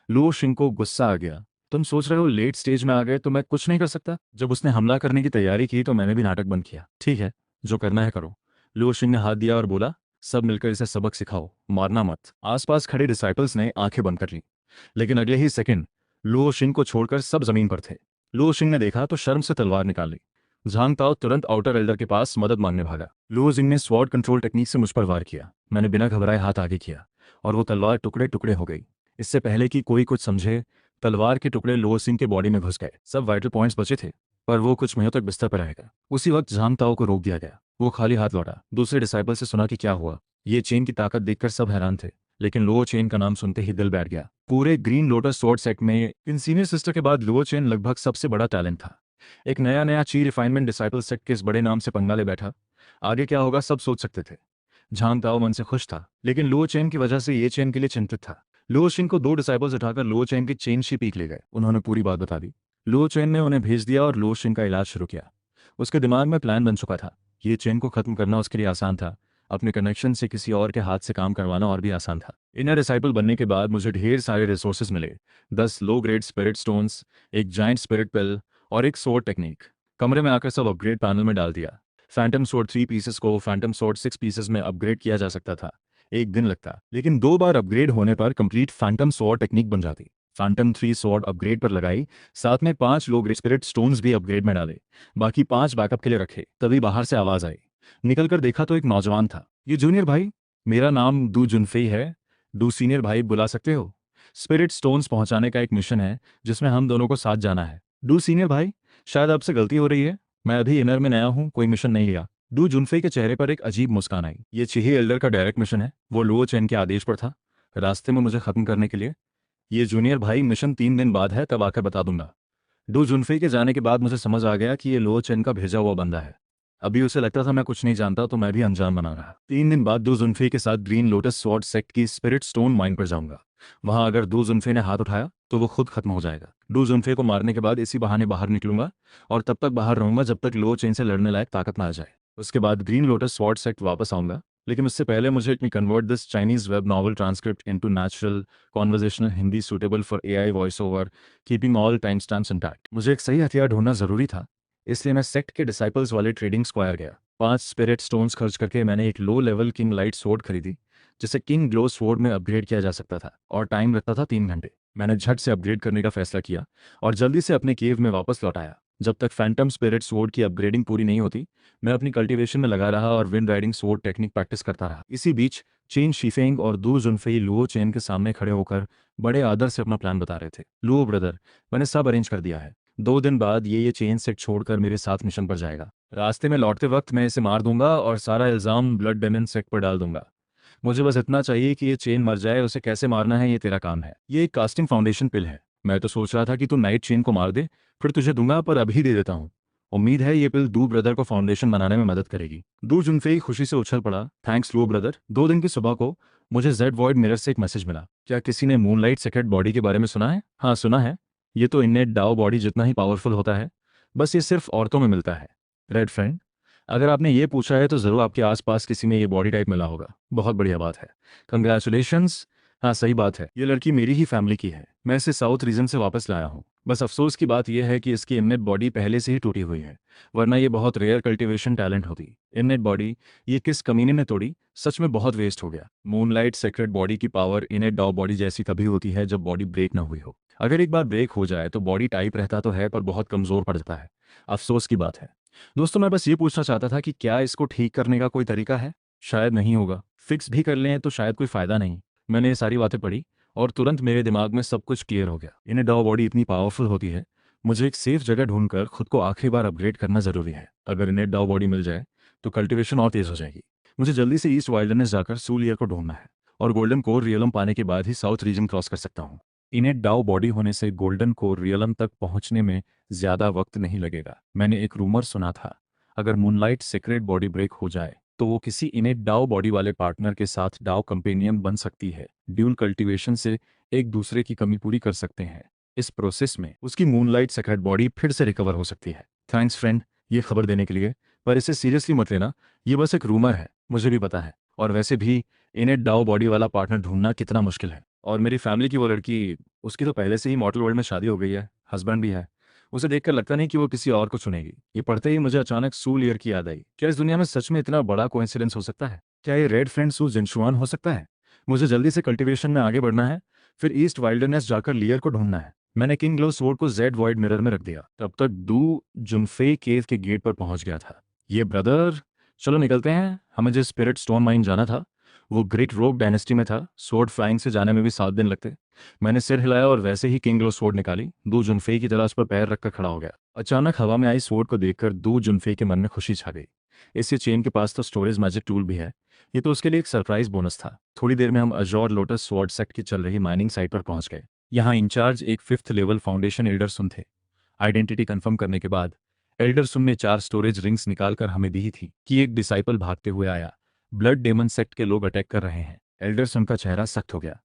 लुओ शिंग को गुस्सा आ गया। तुम सोच रहे हो लेट स्टेज में आ गए तो मैं कुछ नहीं कर सकता? जब उसने हमला करने की तैयारी की तो मैंने भी नाटक बंद किया। ठीक है, जो करना है करो। लुओ शिंग ने हाथ दिया और बोला, सब मिलकर इसे सबक सिखाओ, मारना मत। आसपास खड़े डिसाइपल्स ने आंखें बंद कर ली, लेकिन अगले ही सेकंड लुओ शिंग को छोड़कर सब जमीन पर थे। लुओ शिंग ने देखा तो शर्म से तलवार निकाल ली। झांग ताओ तुरंत आउटर एल्डर के पास मदद मांगने भागा। लुओ जिंग ने स्वॉर्ड कंट्रोल टेक्निक से मुझ पर वार किया। मैंने बिना घबराए हाथ आगे किया और वो तलवार टुकड़े टुकड़े हो गई। इससे पहले कि कोई कुछ समझे, तलवार के टुकड़े लुओ सिंह के बॉडी में घुस गए। सब वाइटल पॉइंट्स बचे थे, पर वो कुछ मिनटों तक बिस्तर पर रहेगा। उसी वक्त झांग ताओ को रोक दिया गया। वो खाली हाथ लौटा। दूसरे डिसाइपल से सुना कि क्या हुआ। ये चेन की ताकत देखकर सब हैरान थे, लेकिन लुओ चेन का नाम सुनते ही दिल बैठ गया। पूरे ग्रीन लोटस स्वॉर्ड सेट में इन सीनियर सिस्टर के बाद लुओ चेन लगभग सबसे बड़ा टैलेंट था। एक नया नया ची रिफाइनमेंट डिसाइपल सेट के इस बड़े नाम से पंगा ले बैठा। आगे क्या होगा सब सोच सकते थे। झांग ताओ मन से खुश था, लेकिन लुओ चेन की वजह से ये चेन के लिए चिंतित था। लुओ शिन को 2 डिसाइपल्स उठाकर लुओ चेन की चेन शी पीक ले गए। उन्होंने पूरी बात बता दी। लुओ चेन ने उन्हें भेज दिया और लुओ शिन का इलाज शुरू किया। उसके दिमाग में प्लान बन चुका था। ये चेन को खत्म करना उसके लिए आसान था। अपने कनेक्शन से किसी और के हाथ से काम करवाना और भी आसान था। इनर डिसाइपल बनने के बाद मुझे ढेर सारे रिसोर्सेज मिले। 10 लो ग्रेड स्पिरिट स्टोन्स, एक जाइंट स्पिरिट पिल और एक सोर्ड टेक्निक। कमरे में आकर सब अपग्रेड पैनल में डाल दिया। फैंटम सोर्ड 3 पीसेस को फैंटम सोर्ड 6 पीसेस में अपग्रेड किया जा सकता था। एक दिन लगता, लेकिन 2 बार अपग्रेड होने पर कंप्लीट फैंटम सोर्ड टेक्निक बन जाती। फैंटम 3 सोर्ड अपग्रेड पर लगाई, साथ में 5 लो ग्रेड स्पिरिट स्टोन्स भी अपग्रेड में डाले, बाकी 5 बैकअप के लिए रखे। तभी बाहर से आवाज आई। निकलकर देखा तो एक नौजवान था। ये जूनियर भाई, मेरा नाम दू जुनफेई है। डू सीनियर भाई बुला सकते हो। स्पिरिट स्टोन्स पहुंचाने का एक मिशन है जिसमें हम दोनों को साथ जाना है। डू सीनियर भाई, शायद आपसे गलती हो रही है, मैं अभी इनर में नया हूं, कोई मिशन नहीं लिया। डू जुनफेई के चेहरे पर एक अजीब मुस्कान आई। ये चिही एल्डर का डायरेक्ट मिशन है, वो लुओ चेन के आदेश पर था, रास्ते में मुझे खत्म करने के लिए। ये जूनियर भाई, मिशन 3 दिन बाद है, तब आकर बता दूंगा। डू जुनफेई के जाने के बाद मुझे समझ आ गया कि ये लुओ चेन का भेजा हुआ बंदा है। अभी उसे लगता था मैं कुछ नहीं जानता, तो मैं भी अनजान बना रहा। 3 दिन बाद डू जुनफे के साथ ग्रीन लोटस स्वॉर्ड सेक्ट की स्पिरिट स्टोन माइन पर जाऊंगा। वहां अगर डू जुनफे ने हाथ उठाया तो वो खुद खत्म हो जाएगा। डू जुनफे को मारने के बाद इसी बहाने बाहर निकलूंगा और तब तक बाहर रहूंगा जब तक लो चेन से लड़ने लायक ताकत ना आ जाए। उसके बाद ग्रीन लोटस स्वॉर्ड सेक्ट वापस आऊंगा, लेकिन उससे पहले मुझे convert this Chinese web novel transcript into natural conversational Hindi suitable for AI voice over, keeping all time stamps intact. मुझे एक सही हथियार ढूंढना जरूरी था, इसलिए मैं सेक्ट के डिसाइपल्स वाले ट्रेडिंग स्क्वायर गया। 5 स्पिरिट स्टोन्स खर्च करके मैंने एक low level king light sword खरीदी, जिसे किंग ग्लो स्वॉर्ड में अपग्रेड किया जा सकता था और टाइम लगता था 3 घंटे। मैंने झट से अपग्रेड करने का फैसला किया और जल्दी से अपने केव में वापस लौट आया। जब तक फैंटम स्पिरिट स्वॉर्ड की अपग्रेडिंग पूरी नहीं होती, मैं अपनी कल्टीवेशन में लगा रहा और wind riding sword technique practice करता रहा। इसी बीच चेन शीफेंग और दू जुनफेई लुओ चेन के सामने खड़े होकर बड़े आदर से अपना प्लान बता रहे थे। लुओ ब्रदर, मैंने सब अरेंज कर दिया है। 2 दिन बाद ये चेन सेट छोड़कर मेरे साथ मिशन पर जाएगा। रास्ते में लौटते वक्त मैं इसे मार दूंगा और सारा इल्जाम ब्लड डेमन सेक्ट पर डाल दूंगा। मुझे बस इतना चाहिए कि ये चेन मर जाए, उसे कैसे मारना है ये तेरा काम है। ये एक कास्टिंग फाउंडेशन पिल है। मैं तो सोच रहा था कि तू नाइट चेन को मार दे, फिर तुझे दूंगा, पर अभी दे देता हूँ। उम्मीद है ये पिल दू ब्रदर को फाउंडेशन बनाने में मदद करेगी। दू जुनफेई खुशी से उछल पड़ा। थैंक्स लू ब्रदर। 2 दिन की सुबह को मुझे जेड वॉइड मिरर से एक मैसेज मिला। क्या किसी ने मूनलाइट सेक्रेट बॉडी के बारे में सुना है? हाँ सुना है। ये तो इननेट डाओ बॉडी जितना ही पावरफुल होता है, बस ये सिर्फ औरतों में मिलता है। रेड फ्रेंड, अगर आपने ये पूछा है तो ज़रूर आपके आसपास किसी में ये बॉडी टाइप मिला होगा। बहुत बढ़िया बात है, कंग्रेचुलेशंस। हाँ सही बात है, ये लड़की मेरी ही फैमिली की है। मैं इसे साउथ रीजन से वापस लाया हूँ। बस अफसोस की बात यह है कि इसकी इननेट बॉडी पहले से ही टूटी हुई है, वरना ये बहुत रेयर कल्टीवेशन टैलेंट होती। इननेट बॉडी ये किस कमीने ने तोड़ी, सच में बहुत वेस्ट हो गया। मूनलाइट सेक्रेट बॉडी की पावर इननेट डाउ बॉडी जैसी तभी होती है जब बॉडी ब्रेक ना हुई हो। अगर एक बार ब्रेक हो जाए तो बॉडी टाइप रहता तो है, पर बहुत कमज़ोर पड़ जाता है। अफसोस की बात है। दोस्तों, मैं बस ये पूछना चाहता था कि क्या इसको ठीक करने का कोई तरीका है? शायद नहीं होगा। फिक्स भी कर लें तो शायद कोई फ़ायदा नहीं। मैंने ये सारी बातें पढ़ी और तुरंत मेरे दिमाग में सब कुछ क्लियर हो गया। इन्हें डाउ बॉडी इतनी पावरफुल होती है, मुझे एक सेफ जगह ढूंढकर खुद को आखिरी बार अपग्रेड करना ज़रूरी है। अगर इन्हें डाउ बॉडी मिल जाए तो कल्टीवेशन और तेज़ हो जाएगी। मुझे जल्दी से ईस्ट वाइल्डरनेस जाकर सूलियर को ढूंढना है और गोल्डन कोर रियलम पाने के बाद ही साउथ रीजन क्रॉस कर सकता हूँ। इन्हें डाउ बॉडी होने से गोल्डन कोर रियलम तक पहुंचने में ज़्यादा वक्त नहीं लगेगा। मैंने एक रूमर सुना था, अगर मूनलाइट सीक्रेट बॉडी ब्रेक हो जाए तो वो किसी इनेट डाओ बॉडी वाले पार्टनर के साथ डाओ कंपेनियन बन सकती है। ड्यूल कल्टीवेशन से एक दूसरे की कमी पूरी कर सकते हैं। इस प्रोसेस में उसकी मूनलाइट सीक्रेट बॉडी फिर से रिकवर हो सकती है। थैंक्स फ्रेंड, ये खबर देने के लिए, पर इसे सीरियसली मत लेना, ये बस एक रूमर है, मुझे भी पता है। और वैसे भी इनेट डाओ बॉडी वाला पार्टनर ढूंढना कितना मुश्किल है। और मेरी फैमिली की वो लड़की, उसकी तो पहले से ही मॉडल वर्ल्ड में शादी हो गई है, हस्बैंड भी है। उसे देखकर लगता नहीं कि वो किसी और को चुनेगी। ये पढ़ते ही मुझे अचानक सू लियर की याद आई। क्या इस दुनिया में सच में इतना बड़ा कोइंसिडेंस हो सकता है? क्या ये रेड फ्रेंड सू जिनशुआन हो सकता है? मुझे जल्दी से कल्टीवेशन में आगे बढ़ना है, फिर ईस्ट वाइल्डरनेस जाकर लियर को ढूंढना है। मैंने किंग ग्लो स्वॉर्ड को जेड वॉइड मिरर में रख दिया। तब तक डू जुनफे केव के गेट पर पहुंच गया था। ये ब्रदर, चलो निकलते हैं। हमें जिस स्पिरिट स्टोन माइन जाना था वो ग्रेट रोग डायनेस्टी में था। स्वॉर्ड फ्लाइंग से जाने में भी 7 दिन लगते। मैंने सिर हिलाया और वैसे ही किंग ग्लो स्वॉर्ड निकाली। दू जुनफे की तरह उस पर पैर रखकर खड़ा हो गया। अचानक हवा में आई स्वॉर्ड को देखकर दू जुनफे के मन में खुशी छा गई। इससे चेन के पास तो स्टोरेज मैजिक टूल भी है, ये तो उसके लिए एक सरप्राइज बोनस था। थोड़ी देर में हम अजोर लोटस स्वॉर्ड सेक्ट की चल रही माइनिंग साइट पर पहुंच गए। यहाँ इंचार्ज एक 5th लेवल फाउंडेशन एल्डर सुन थे। आइडेंटिटी कंफर्म करने के बाद एल्डर सुन ने 4 स्टोरेज रिंग्स निकालकर हमें दी थी कि एक डिसाइपल भागते हुए आया। ब्लड डेमन सेक्ट के लोग अटैक कर रहे हैं। एल्डर सुन का चेहरा सख्त हो गया।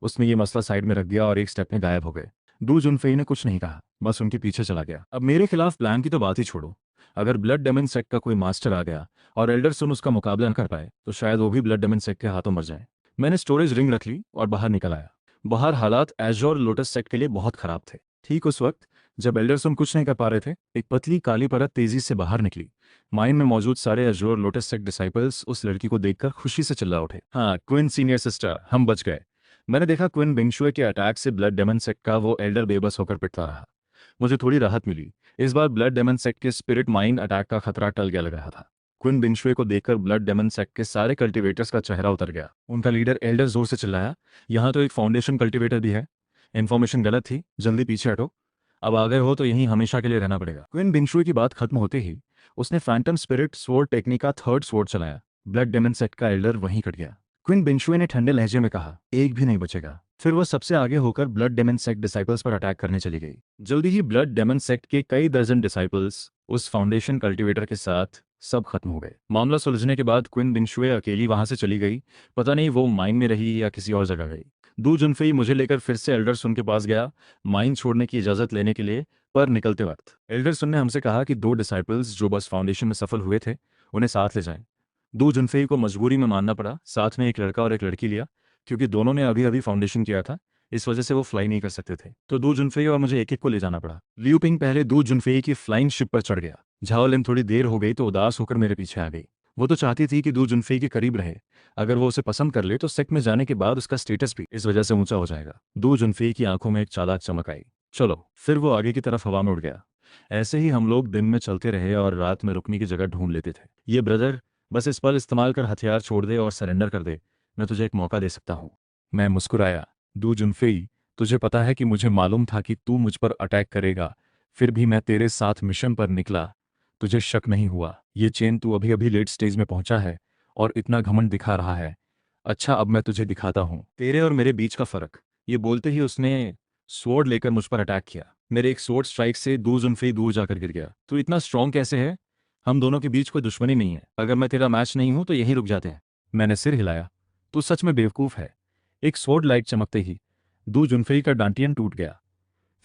उसने ये मसला साइड में रख दिया और एक स्टेप में गायब हो गए। डू जुनफेई ने कुछ नहीं कहा, बस उनके पीछे चला गया। अब मेरे खिलाफ प्लान की तो बात ही छोड़ो, अगर ब्लड डेमन सेक्ट का कोई मास्टर आ गया और एल्डर सुन उसका मुकाबला न कर पाए तो शायद वो भी ब्लड डेमन सेक्ट के हाथों मर जाए। मैंने स्टोरेज रिंग रख ली और बाहर निकल आया। बाहर हालात एजोर लोटस सेक्ट के लिए बहुत खराब थे। ठीक उस वक्त जब एल्डरसन कुछ नहीं कर पा रहे थे, एक पतली काली परत तेजी से बाहर निकली। माइन में मौजूद सारे एजोर लोटस सेक्ट डिसाइपल्स उस लड़की को देखकर खुशी से चिल्ला उठे, हाँ क्विन सीनियर सिस्टर, हम बच गए। मैंने देखा क्विन बिंगशुए के अटैक से ब्लड डेमन सेक्ट का वो एल्डर बेबस होकर पिटता रहा। मुझे थोड़ी राहत मिली। इस बार ब्लड डेमन सेक्ट के स्पिरिट माइन अटैक का खतरा टल गया लग रहा था। क्विन बिंगशुए को देखकर ब्लड डेमन सेक्ट के सारे कल्टीवेटर्स का चेहरा उतर गया। उनका लीडर एल्डर जोर से चिल्लाया, यहाँ तो एक फाउंडेशन कल्टीवेटर भी है। इन्फॉर्मेशन गलत थी, जल्दी पीछे हटो। अब आ गए हो तो यहीं हमेशा के लिए रहना पड़ेगा। क्विन बिंगशुई की बात खत्म होते ही उसने फैंटम स्पिरिट स्वॉर्ड टेक्निक का थर्ड स्वॉर्ड चलाया। ब्लड डेमन सेक्ट का एल्डर वहीं कट गया। क्विन बिंगशुई ने ठंडे लहजे में कहा, एक भी नहीं बचेगा। फिर वह सबसे आगे होकर ब्लड डेमन सेक्ट डिसाइपल्स पर अटैक करने चली गई। जल्दी ही ब्लड डेमन सेक्ट के कई दर्जन डिसाइपल्स उस फाउंडेशन कल्टीवेटर के साथ सब खत्म हो गए। मामला सुलझने के बाद क्विन बिंगशुई अकेली वहां से चली गई। पता नहीं वो माइन में रही या किसी और जगह गई। दू जुनफेई मुझे लेकर फिर से एल्डरसन के पास गया माइन छोड़ने की इजाजत लेने के लिए। पर निकलते वक्त एल्डरसन ने हमसे कहा कि 2 डिसाइपल्स जो बस फाउंडेशन में सफल हुए थे उन्हें साथ ले जाएं। दू जुनफेई को मजबूरी में मानना पड़ा। साथ में एक लड़का और एक लड़की लिया, क्योंकि दोनों ने अभी अभी फाउंडेशन किया था। इस वजह से वो फ्लाई नहीं कर सकते थे, तो दू जुनफेई और मुझे एक एक को ले जाना पड़ा। लियू पिंग पहले दू जुनफेई की फ्लाइंग शिप पर चढ़ गया। झाओ लिन थोड़ी देर हो गई तो उदास होकर मेरे पीछे आ गई। वो तो चाहती थी कि दू जुनफेई के करीब रहे। अगर वो उसे पसंद कर ले तो सेक्ट में जाने के बाद उसका स्टेटस भी इस वजह से ऊंचा हो जाएगा। दू जुनफेई की आंखों में एक चालाक चमक आई। चलो, फिर वो आगे की तरफ हवा में उड़ गया। ऐसे ही हम लोग दिन में चलते रहे और रात में रुकने की जगह ढूंढ लेते थे। ये ब्रदर, बस इस पल इस्तेमाल कर हथियार छोड़ दे और सरेंडर कर दे। मैं तुझे एक मौका दे सकता हूँ। मैं मुस्कुराया। दू जुनफेई, तुझे पता है कि मुझे मालूम था कि तू मुझ पर अटैक करेगा, फिर भी मैं तेरे साथ मिशन पर निकला। तुझे शक नहीं हुआ? ये चेन तू अभी अभी लेट स्टेज में पहुंचा है और इतना घमंड दिखा रहा है। अच्छा, अब मैं तुझे दिखाता हूँ तेरे और मेरे बीच का फर्क। ये बोलते ही उसने स्वॉर्ड लेकर मुझ पर अटैक किया। मेरे एक स्वॉर्ड स्ट्राइक से दू जुनफेई दूर जाकर गिर गया। तू इतना स्ट्रांग कैसे है? हम दोनों के बीच कोई दुश्मनी नहीं है। अगर मैं तेरा मैच नहीं हूं तो यहीं रुक जाते हैं। मैंने सिर हिलाया। तू सच में बेवकूफ है। एक स्वॉर्ड लाइट चमकते ही दू जुनफेई का डांटियन टूट गया।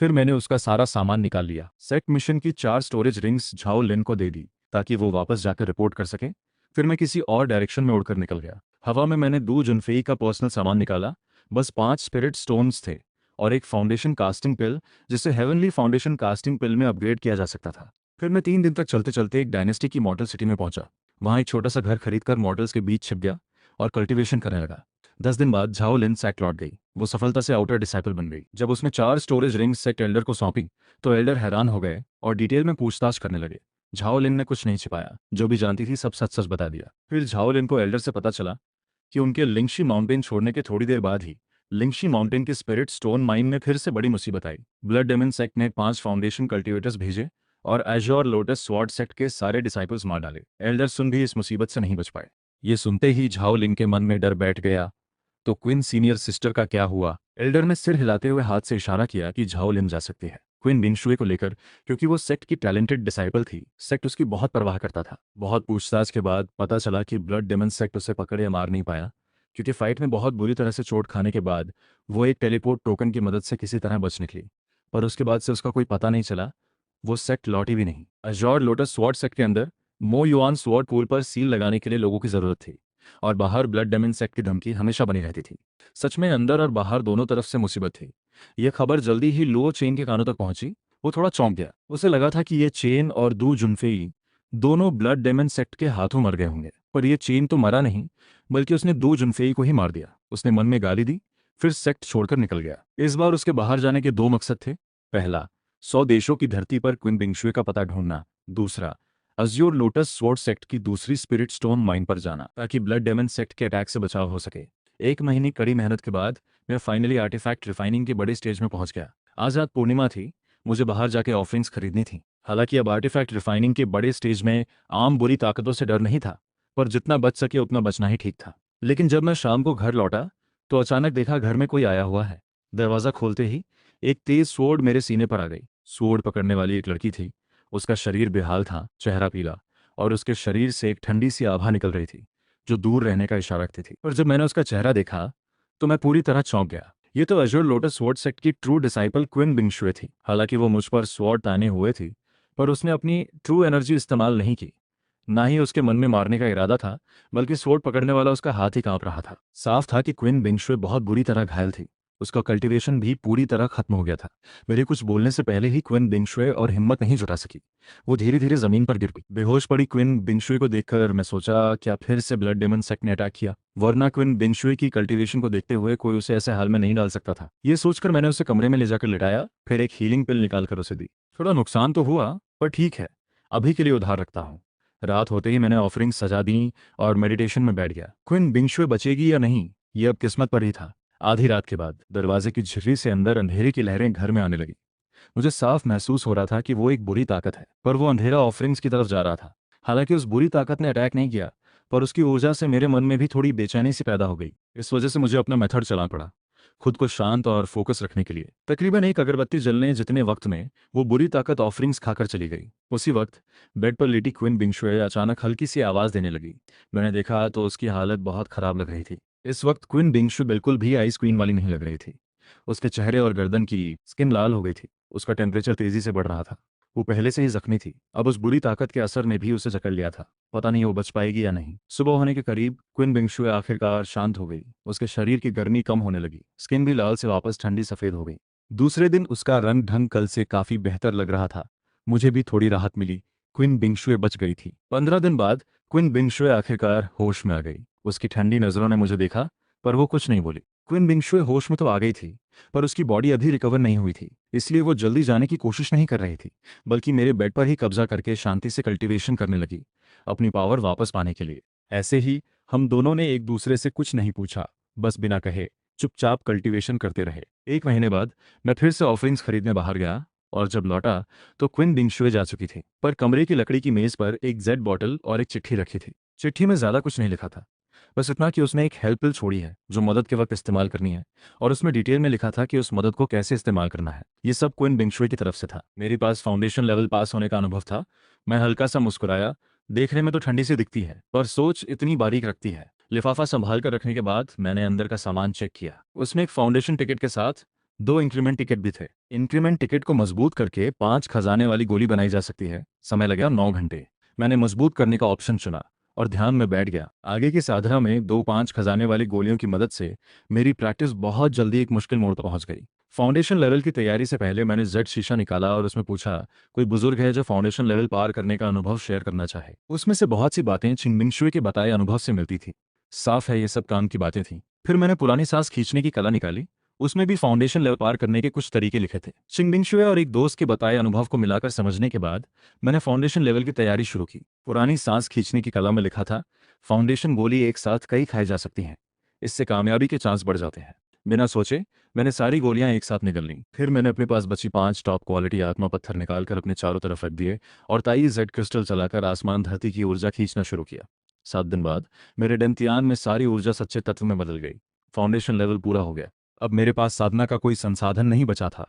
फिर मैंने उसका सारा सामान निकाल लिया। सेक्ट मिशन की 4 स्टोरेज रिंग्स झाओ लिन को दे दी ताकि वो वापस जाकर रिपोर्ट कर सके। फिर मैं किसी और डायरेक्शन में उड़कर निकल गया। हवा में मैंने दू जुनफेई का पर्सनल सामान निकाला। बस 5 स्पिरिट स्टोन्स थे और एक फाउंडेशन कास्टिंग पिल, जिसे हेवनली फाउंडेशन कास्टिंग पिल में अपग्रेड किया जा सकता था। फिर मैं 3 दिन तक चलते चलते एक डायनेस्टी की मॉडल सिटी में पहुंचा। वहां एक छोटा सा घर खरीदकर मॉडल्स के बीच छिप गया और कल्टीवेशन करने लगा। 10 दिन बाद झाओ लिन सेक्ट लौट गई। वो सफलता से आउटर डिसाइपल बन गई। जब उसने 4 स्टोरेज रिंग्स सेक्ट एल्डर को सौंपी तो एल्डर हैरान हो गए और डिटेल में पूछताछ करने लगे। झाओ लिन ने कुछ नहीं छिपाया, जो भी जानती थी सब सच सच बता दिया। फिर झाओ लिन को एल्डर से पता चला कि उनके लिंगशी माउंटेन छोड़ने के थोड़ी देर बाद ही लिंगशी माउंटेन के स्पिरिट स्टोन माइन में फिर से बड़ी मुसीबत आई। ब्लड डेमन सेक्ट ने 5 फाउंडेशन कल्टीवेटर्स भेजे और एजोर लोटस स्वॉर्ड सेक्ट के सारे डिसाइपल्स मार डाले। एल्डर सुन भी इस मुसीबत से नहीं बच पाए। ये सुनते ही झाओ लिन के मन में डर बैठ गया। तो क्विन सीनियर सिस्टर का क्या हुआ? एल्डर ने सिर हिलाते हुए हाथ से इशारा किया कि झाओ लिन जा सकती है क्विन बिंगशुए को लेकर, क्योंकि वो सेक्ट की टैलेंटेड डिसाइपल थी। सेक्ट उसकी बहुत परवाह करता था। बहुत पूछताछ के बाद पता चला कि ब्लड डेमन सेक्ट उसे पकड़ या मार नहीं पाया, क्योंकि फाइट में बहुत बुरी तरह से चोट खाने के बाद वो एक टेलीपोर्ट टोकन की मदद से किसी तरह बच निकली। पर उसके बाद से उसका कोई पता नहीं चला। वो सेक्ट लौटी भी नहीं। अजोर लोटस स्वॉर्ड सेक्ट के अंदर मो युआन स्वॉर्ड पूल पर सील लगाने के लिए लोगों की जरूरत थी और बाहर ब्लड डेमन सेक्ट की धमकी हमेशा बनी रहती थी। सच में अंदर और बाहर दोनों तरफ से मुसीबत थी। यह खबर जल्दी ही लुओ चेन के कानों तक पहुंची। वो थोड़ा चौंक गया। उसे लगा था कि ये चेन और दू जुनफेई दोनों ब्लड डेमन सेक्ट के हाथों मर गए होंगे, पर यह चेन तो मरा नहीं, बल्कि उसने दू जुनफेई को ही मार दिया। उसने मन में गाली दी, फिर सेक्ट छोड़कर निकल गया। इस बार उसके बाहर जाने के 2 मकसद थे। पहला, 100 देशों की धरती पर क्विन बिंगशुए का पता ढूंढना। दूसरा, अज्योर लोटस स्वॉर्ड सेक्ट की दूसरी स्पिरिट स्टोन माइन पर जाना ताकि ब्लड डेमन सेक्ट के अटैक से बचाव हो सके। 1 महीने कड़ी मेहनत के बाद मैं फाइनली आर्टिफैक्ट रिफाइनिंग के बड़े स्टेज में पहुंच गया। आज रात पूर्णिमा थी। मुझे बाहर जाके ऑफरिंग्स खरीदनी थी। हालांकि अब आर्टिफैक्ट रिफाइनिंग के बड़े स्टेज में आम बुरी ताकतों से डर नहीं था, पर जितना बच सके उतना बचना ही ठीक था। लेकिन जब मैं शाम को घर लौटा तो अचानक देखा घर में कोई आया हुआ है। दरवाज़ा खोलते ही एक तेज स्वॉर्ड मेरे सीने पर आ गई। स्वॉर्ड पकड़ने वाली एक लड़की थी। उसका शरीर बेहाल था, चेहरा पीला, और उसके शरीर से एक ठंडी सी आभा निकल रही थी जो दूर रहने का इशारा करती थी। पर जब मैंने उसका चेहरा देखा तो मैं पूरी तरह चौंक गया। ये तो अजोर लोटस स्वॉर्ड सेक्ट की ट्रू डिसाइपल क्विन बिंगशुए थी। हालांकि वो मुझ पर स्वॉर्ड ताने हुए थी, पर उसने अपनी ट्रू एनर्जी इस्तेमाल नहीं की। ना ही उसके मन में मारने का इरादा था, बल्कि स्वॉर्ड पकड़ने वाला उसका हाथ ही कांप रहा था। साफ था कि क्विन बिंगशुए बहुत बुरी तरह घायल थी। उसका कल्टीवेशन भी पूरी तरह खत्म हो गया था। मेरे कुछ बोलने से पहले ही क्विन बिंगशुए और हिम्मत नहीं जुटा सकी। वो धीरे धीरे जमीन पर गिर गई। बेहोश पड़ी क्विन बिंगशुए को देखकर मैं सोचा, क्या फिर से ब्लड डेमन सेक्ट ने अटैक किया? वरना क्विन बिंगशुए की कल्टीवेशन को देखते हुए कोई उसे ऐसे हाल में नहीं डाल सकता था। ये सोचकर मैंने उसे कमरे में ले जाकर लिटाया, फिर एक हीलिंग पिल निकालकर उसे दी। थोड़ा नुकसान तो हुआ, पर ठीक है, अभी के लिए उधार रखता हूँ। रात होते ही मैंने ऑफरिंग सजा दी और मेडिटेशन में बैठ गया। क्विन बिंगशुए बचेगी या नहीं, ये अब किस्मत पर ही था। आधी रात के बाद दरवाजे की झिर्री से अंदर अंधेरे की लहरें घर में आने लगी। मुझे साफ महसूस हो रहा था कि वो एक बुरी ताकत है, पर वो अंधेरा ऑफरिंग्स की तरफ जा रहा था। हालांकि उस बुरी ताकत ने अटैक नहीं किया, पर उसकी ऊर्जा से मेरे मन में भी थोड़ी बेचैनी सी पैदा हो गई। इस वजह से मुझे अपना मेथड चलाना पड़ा, खुद को शांत और फोकस रखने के लिए। तकरीबन एक अगरबत्ती जलने जितने वक्त में वो बुरी ताकत ऑफरिंग्स खाकर चली गई। उसी वक्त बेड पर लेटी क्विन बिंगशुए अचानक हल्की सी आवाज़ देने लगी। मैंने देखा तो उसकी हालत बहुत खराब लग रही थी। इस वक्त क्विन बिंगशुए बिल्कुल भी आइस क्वीन वाली नहीं लग रही थी। उसके चेहरे और गर्दन की स्किन लाल हो गई थी। उसका टेम्परेचर तेजी से बढ़ रहा था। वो पहले से ही जख्मी थी, अब उस बुरी ताकत के असर ने भी उसे जकड़ लिया था। पता नहीं वो बच पाएगी या नहीं। सुबह होने के करीब क्विन बिंगशुए आखिरकार शांत हो गई। उसके शरीर की गर्मी कम होने लगी, स्किन भी लाल से वापस ठंडी सफेद हो गई। दूसरे दिन उसका रंग ढंग कल से काफी बेहतर लग रहा था। मुझे भी थोड़ी राहत मिली। क्विन बिंगशुए बच गई थी। 15 दिन बाद क्विन बिंगशुए आखिरकार होश में आ गई। उसकी ठंडी नजरों ने मुझे देखा, पर वो कुछ नहीं बोली। क्विन बिंगशुए होश में तो आ गई थी, पर उसकी बॉडी अभी रिकवर नहीं हुई थी। इसलिए वो जल्दी जाने की कोशिश नहीं कर रही थी, बल्कि मेरे बेड पर ही कब्जा करके शांति से कल्टीवेशन करने लगी, अपनी पावर वापस पाने के लिए। ऐसे ही हम दोनों ने एक दूसरे से कुछ नहीं पूछा, बस बिना कहे चुपचाप कल्टीवेशन करते रहे। 1 महीने बाद मैं फिर से ऑफरिंग्स खरीदने बाहर गया, और जब लौटा तो क्विन बिंगशुए जा चुकी थी। पर कमरे की लकड़ी की मेज पर एक जेड बॉटल और एक चिट्ठी रखी थी। चिट्ठी में ज्यादा कुछ नहीं लिखा था, बस इतना कि उसने एक हेल्प पिल छोड़ी है जो मदद के वक्त इस्तेमाल करनी है, और उसमें डिटेल में लिखा था कि उस मदद को कैसे इस्तेमाल करना है। ये सब क्विन बिंगशुई की तरफ से था। मेरे पास फाउंडेशन लेवल पास होने का अनुभव था। मैं हल्का सा मुस्कुराया। देखने में तो ठंडी सी दिखती है, पर सोच इतनी बारीक रखती है। लिफाफा संभाल कर रखने के बाद मैंने अंदर का सामान चेक किया। उसमें एक फाउंडेशन टिकट के साथ 2 इंक्रीमेंट टिकट भी थे। इंक्रीमेंट टिकट को मजबूत करके 5 खजाने वाली गोली बनाई जा सकती है। समय लगा 9 घंटे। मैंने मजबूत करने का ऑप्शन चुना और ध्यान में बैठ गया। आगे की साधना में 2 5 खजाने वाली गोलियों की मदद से मेरी प्रैक्टिस बहुत जल्दी एक मुश्किल मोड़ पर पहुंच गई। फाउंडेशन लेवल की तैयारी से पहले मैंने जेड शीशा निकाला और उसमें पूछा, कोई बुजुर्ग है जो फाउंडेशन लेवल पार करने का अनुभव शेयर करना चाहे? उसमें से बहुत सी बातें चिंगमिंगशुए के बताए अनुभव से मिलती थी। साफ है ये सब काम की बातें थीं। फिर मैंने पुरानी सांस खींचने की कला निकाली। उसमें भी फाउंडेशन लेवल पार करने के कुछ तरीके लिखे थे। चिंगमिंगशुए और एक दोस्त के बताए अनुभव को मिलाकर समझने के बाद मैंने फाउंडेशन लेवल की तैयारी शुरू की। पुरानी सांस खींचने की कला में लिखा था, फाउंडेशन गोली एक साथ कई खाई जा सकती हैं, इससे कामयाबी के चांस बढ़ जाते हैं। बिना सोचे मैंने सारी गोलियां एक साथ निकल लीं। फिर मैंने अपने पास बची 5 टॉप क्वालिटी आत्मा पत्थर निकालकर अपने चारों तरफ रख दिए और ताई जेड क्रिस्टल चलाकर आसमान धरती की ऊर्जा खींचना शुरू किया। 7 दिन बाद मेरे डेंतियान में सारी ऊर्जा सच्चे तत्व में बदल गई। फाउंडेशन लेवल पूरा हो गया। अब मेरे पास साधना का कोई संसाधन नहीं बचा था,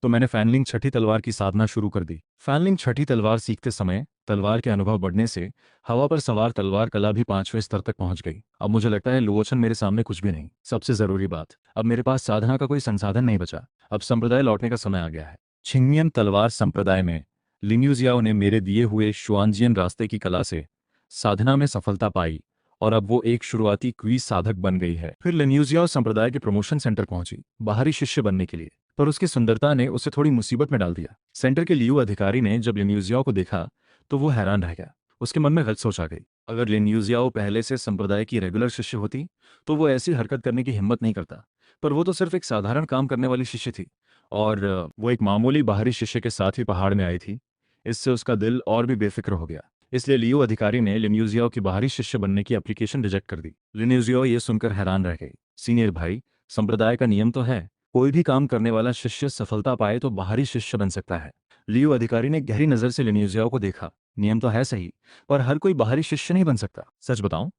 तो मैंने फैनलिंग छठी तलवार की साधना शुरू कर दी। फैनलिंग छठी तलवार सीखते समय तलवार के अनुभव बढ़ने से हवा पर सवार तलवार कला भी 5वें स्तर तक पहुंच गई। अब मुझे लगता है लोचन मेरे सामने कुछ भी नहीं। सबसे जरूरी बात, अब मेरे पास साधना का कोई संसाधन नहीं बचा। अब संप्रदाय लौटने का समय आ गया है। छिंगमियन तलवार संप्रदाय में लिन्यूजियाओ ने मेरे दिए हुए शुआनजियन रास्ते की कला से साधना में सफलता पाई, और अब वो एक शुरुआती क्वीज साधक बन गई है। फिर लिन्यूजियाओ संप्रदाय के प्रमोशन सेंटर पहुंची बाहरी शिष्य बनने के लिए, पर उसकी सुंदरता ने उसे थोड़ी मुसीबत में डाल दिया। सेंटर के लियू अधिकारी ने जब लिन्यूजियाओ को देखा तो वो हैरान रह गया। उसके मन में गलत सोच आ गई। अगर लिन्यूजियाओ पहले से संप्रदाय की रेगुलर शिष्य होती तो वो ऐसी हरकत करने की हिम्मत नहीं करता, पर वो तो सिर्फ एक साधारण काम करने वाली शिष्य थी, और वो एक मामूली बाहरी शिष्य के साथ ही पहाड़ में आई थी। इससे उसका दिल और भी बेफिक्र हो गया। इसलिए लियो अधिकारी ने लिन्यूजियाओ की बाहरी शिष्य बनने की एप्लीकेशन रिजेक्ट कर दी। लिन्यूजियाओ ये सुनकर हैरान रह गई। सीनियर भाई, संप्रदाय का नियम तो है, कोई भी काम करने वाला शिष्य सफलता पाए तो बाहरी शिष्य बन सकता है। लियो अधिकारी ने गहरी नजर से लिन्यूजियाओ को देखा। नियम तो है सही, पर हर कोई बाहरी शिष्य नहीं बन सकता। सच बताऊं,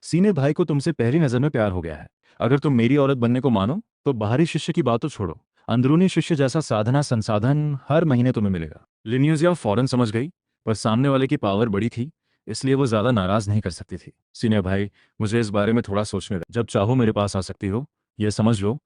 सीनियर भाई को तुमसे पहली नजर में प्यार हो गया है। अगर तुम मेरी औरत बनने को मानो तो बाहरी शिष्य की बात तो छोड़ो, अंदरूनी शिष्य जैसा साधना संसाधन हर महीने तुम्हें मिलेगा। लिन्यूजिया फौरन समझ गई, पर सामने वाले की पावर बड़ी थी, इसलिए वो ज्यादा नाराज नहीं कर सकती थी। सीनियर भाई, मुझे इस बारे में थोड़ा सोचने दो। जब चाहो मेरे पास आ सकती हो। ये समझ लो,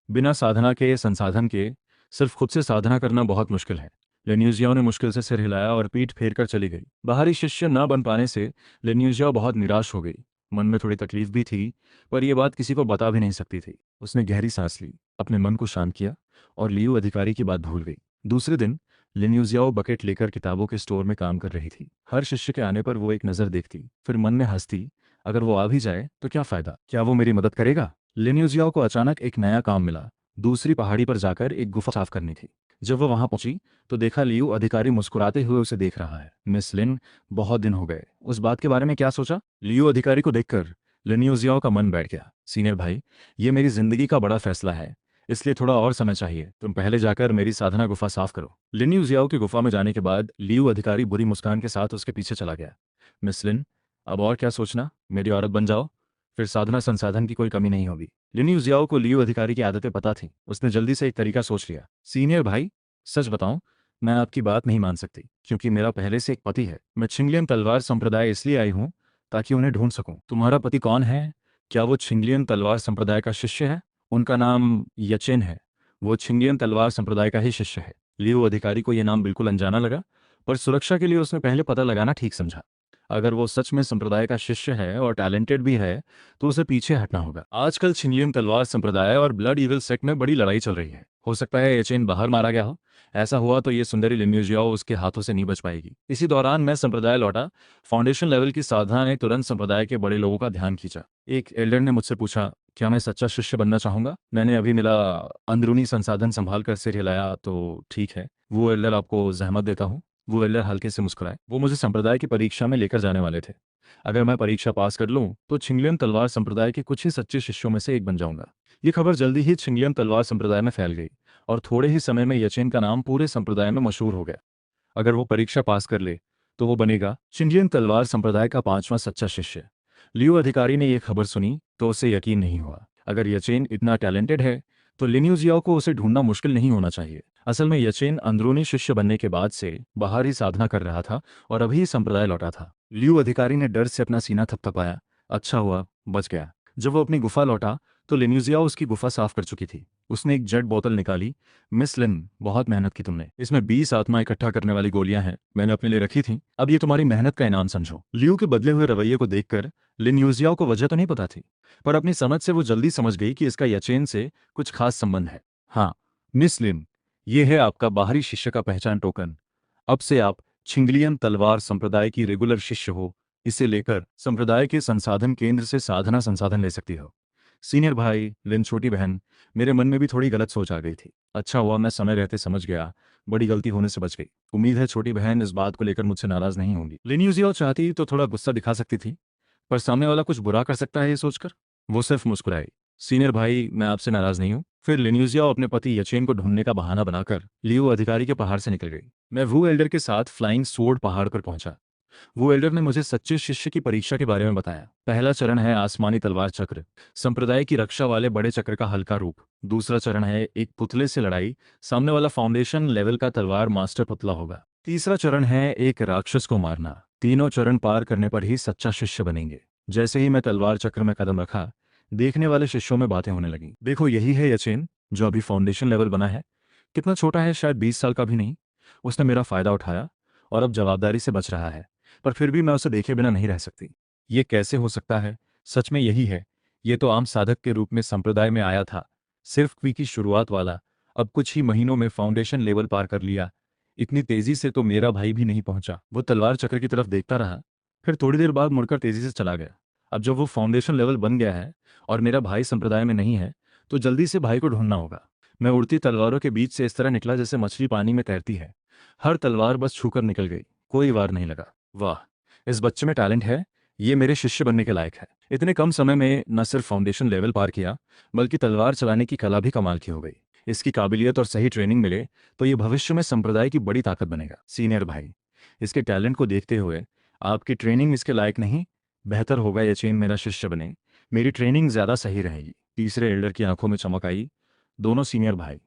बिना साधना के संसाधन के सिर्फ खुद से साधना करना बहुत मुश्किल है। लेन्यूजियाओ ने मुश्किल से सिर हिलाया और पीठ फेर कर चली गई। बाहरी शिष्य न बन पाने से लेन्यूजियाओ बहुत निराश हो गई। मन में थोड़ी तकलीफ भी थी, पर यह बात किसी को बता भी नहीं सकती थी। उसने गहरी सांस ली, अपने मन को शांत किया और लियू अधिकारी की बात भूल गई। दूसरे दिन लिन्यूजियाओ बकेट लेकर किताबों के स्टोर में काम कर रही थी। हर शिष्य के आने पर वो एक नज़र देखती, फिर मन में हंसती, अगर वो आ भी जाए तो क्या फ़ायदा, क्या वो मेरी मदद करेगा। लिन्यूजियाओ को अचानक एक नया काम मिला। दूसरी पहाड़ी पर जाकर एक गुफा साफ करनी थी। जब वो वहां पहुंची तो देखा लियू अधिकारी मुस्कुराते हुए उसे देख रहा है। मिस लिन, बहुत दिन हो गए, उस बात के बारे में क्या सोचा? लियू अधिकारी को देखकर लिन्यूजियाओ का मन बैठ गया। सीनियर भाई, ये मेरी जिंदगी का बड़ा फैसला है, इसलिए थोड़ा और समय चाहिए। तुम पहले जाकर मेरी साधना गुफा साफ करो। लिन्यूजियाओ की गुफा में जाने के बाद लियू अधिकारी बुरी मुस्कान के साथ उसके पीछे चला गया। मिस लिन, अब और क्या सोचना, मेरी औरत बन जाओ, फिर साधना संसाधन की कोई कमी नहीं होगी। लिन्यू जियाओ को लियू अधिकारी की आदतें पता थी। उसने जल्दी से एक तरीका सोच लिया। सीनियर भाई, सच बताऊं, मैं आपकी बात नहीं मान सकती, क्योंकि मेरा पहले से एक पति है। मैं छिंगलियन तलवार संप्रदाय इसलिए आई हूं ताकि उन्हें ढूंढ सकूं। तुम्हारा पति कौन है? क्या वो छिंगलियन तलवार संप्रदाय का शिष्य है? उनका नाम यचेन है। वो छिंगलियन तलवार संप्रदाय का ही शिष्य है। लियू अधिकारी को यह नाम बिल्कुल अनजाना लगा, पर सुरक्षा के लिए उसने पहले पता लगाना ठीक समझा। अगर वो सच में संप्रदाय का शिष्य है और टैलेंटेड भी है तो उसे पीछे हटना होगा। आजकल छिनियम तलवार संप्रदाय और ब्लड ईविल सेक्ट में बड़ी लड़ाई चल रही है। हो सकता है ये चेन बाहर मारा गया हो। ऐसा हुआ तो ये सुंदरी लिन्यूजियाओ उसके हाथों से नहीं बच पाएगी। इसी दौरान मैं संप्रदाय लौटा। फाउंडेशन लेवल की साधना ने तुरंत संप्रदाय के बड़े लोगों का ध्यान खींचा। एक एल्डर ने मुझसे पूछा, क्या मैं सच्चा शिष्य बनना चाहूंगा? मैंने अभी मिला अंदरूनी संसाधन संभाल कर सिर हिलाया। तो ठीक है, वो एल्डर आपको जहमत देता हूँ। वो एल्डर हल्के से मुस्कुराए। वो मुझे संप्रदाय की परीक्षा में लेकर जाने वाले थे। अगर मैं परीक्षा पास कर लूं तो छिंगलियन तलवार संप्रदाय के कुछ ही सच्चे शिष्यों में से एक बन जाऊंगा। ये खबर जल्दी ही छिंगलियन तलवार संप्रदाय में फैल गई और थोड़े ही समय में यचेन का नाम पूरे संप्रदाय में मशहूर हो गया। अगर वो परीक्षा पास कर ले तो वो बनेगा छिंगलियन तलवार संप्रदाय का 5वां सच्चा शिष्य। लियो अधिकारी ने यह खबर सुनी तो उसे यकीन नहीं हुआ। अगर यचेन इतना टैलेंटेड है तो लिन्यूजियाओ को उसे ढूंढना मुश्किल नहीं होना चाहिए। असल में यचेन अंदरूनी शिष्य बनने के बाद से बाहर ही साधना कर रहा था और अभी संप्रदाय लौटा था। लियू अधिकारी ने डर से अपना सीना थपथपाया। अच्छा हुआ बच गया। जब वो अपनी गुफा लौटा तो लिन्यूजियाओ उसकी गुफा साफ कर चुकी थी। उसने एक जेट बोतल निकाली। मिस लिन, बहुत मेहनत की तुमने। इसमें 20 आत्मा इकट्ठा करने वाली गोलियां हैं, मैंने अपने लिए रखी थी। अब ये तुम्हारी मेहनत का इनाम समझो। लियू के बदले हुए रवैये को देखकर लिन्यूजियाओ को वजह तो नहीं पता थी, पर अपनी समझ से वो जल्दी समझ गई कि इसका यचेन से कुछ खास संबंध है। हाँ मिस लिन, ये है आपका बाहरी शिष्य का पहचान टोकन। अब से आप छिंगलियन तलवार संप्रदाय की रेगुलर शिष्य हो। इसे लेकर संप्रदाय के संसाधन केंद्र से साधना संसाधन ले सकती हो। सीनियर भाई, लिन छोटी बहन, मेरे मन में भी थोड़ी गलत सोच आ गई थी। अच्छा हुआ मैं समय रहते समझ गया, बड़ी गलती होने से बच गई। उम्मीद है छोटी बहन इस बात को लेकर मुझसे नाराज नहीं होंगी। लिन्यूजियो चाहती तो थोड़ा गुस्सा दिखा सकती थी, पर सामने वाला कुछ बुरा कर सकता है ये सोचकर वो सिर्फ मुस्कुराई। सीनियर भाई, मैं आपसे नाराज नहीं हूँ। फिर लिन्यूजिया अपने पति यचेन को ढूंढने का बहाना बनाकर लियो अधिकारी के पहाड़ से निकल गई। मैं वू एल्डर के साथ फ्लाइंग सोर्ड पहाड़ पर पहुंचा। वो एल्डर ने मुझे सच्चे शिष्य की परीक्षा के बारे में बताया। पहला चरण है आसमानी तलवार चक्र, संप्रदाय की रक्षा वाले बड़े चक्र का हल्का रूप। दूसरा चरण है एक पुतले से लड़ाई, सामने वाला फाउंडेशन लेवल का तलवार मास्टर पुतला होगा। तीसरा चरण है एक राक्षस को मारना। तीनों चरण पार करने पर ही सच्चा शिष्य बनेंगे। जैसे ही मैं तलवार चक्र में कदम रखा, देखने वाले शिष्यों में बातें होने लगीं। देखो, यही है यचेन जो अभी फाउंडेशन लेवल बना है। कितना छोटा है, शायद 20 साल का भी नहीं। उसने मेरा फायदा उठाया और अब जवाबदारी से बच रहा है, पर फिर भी मैं उसे देखे बिना नहीं रह सकती। ये कैसे हो सकता है? सच में यही है। ये तो आम साधक के रूप में संप्रदाय में आया था, सिर्फ क्वी की शुरुआत वाला। अब कुछ ही महीनों में फाउंडेशन लेवल पार कर लिया। इतनी तेजी से तो मेरा भाई भी नहीं पहुंचा। वो तलवार चक्र की तरफ देखता रहा, फिर थोड़ी देर बाद मुड़कर तेजी से चला गया। अब जब वो फाउंडेशन लेवल बन गया है और मेरा भाई संप्रदाय में नहीं है, तो जल्दी से भाई को ढूंढना होगा। मैं उड़ती तलवारों के बीच से इस तरह निकला जैसे मछली पानी में तैरती है। हर तलवार बस छूकर निकल गई, कोई वार नहीं लगा। वाह, इस बच्चे में टैलेंट है, ये मेरे शिष्य बनने के लायक है। इतने कम समय में न सिर्फ फाउंडेशन लेवल पार किया, बल्कि तलवार चलाने की कला भी कमाल की हो गई। इसकी काबिलियत और सही ट्रेनिंग मिले तो ये भविष्य में संप्रदाय की बड़ी ताकत बनेगा। सीनियर भाई, इसके टैलेंट को देखते हुए आपकी ट्रेनिंग इसके लायक नहीं, बेहतर होगा ये चेन मेरा शिष्य बने। मेरी ट्रेनिंग ज्यादा सही रहेगी। तीसरे एल्डर की आंखों में चमक आई। दोनों सीनियर भाई,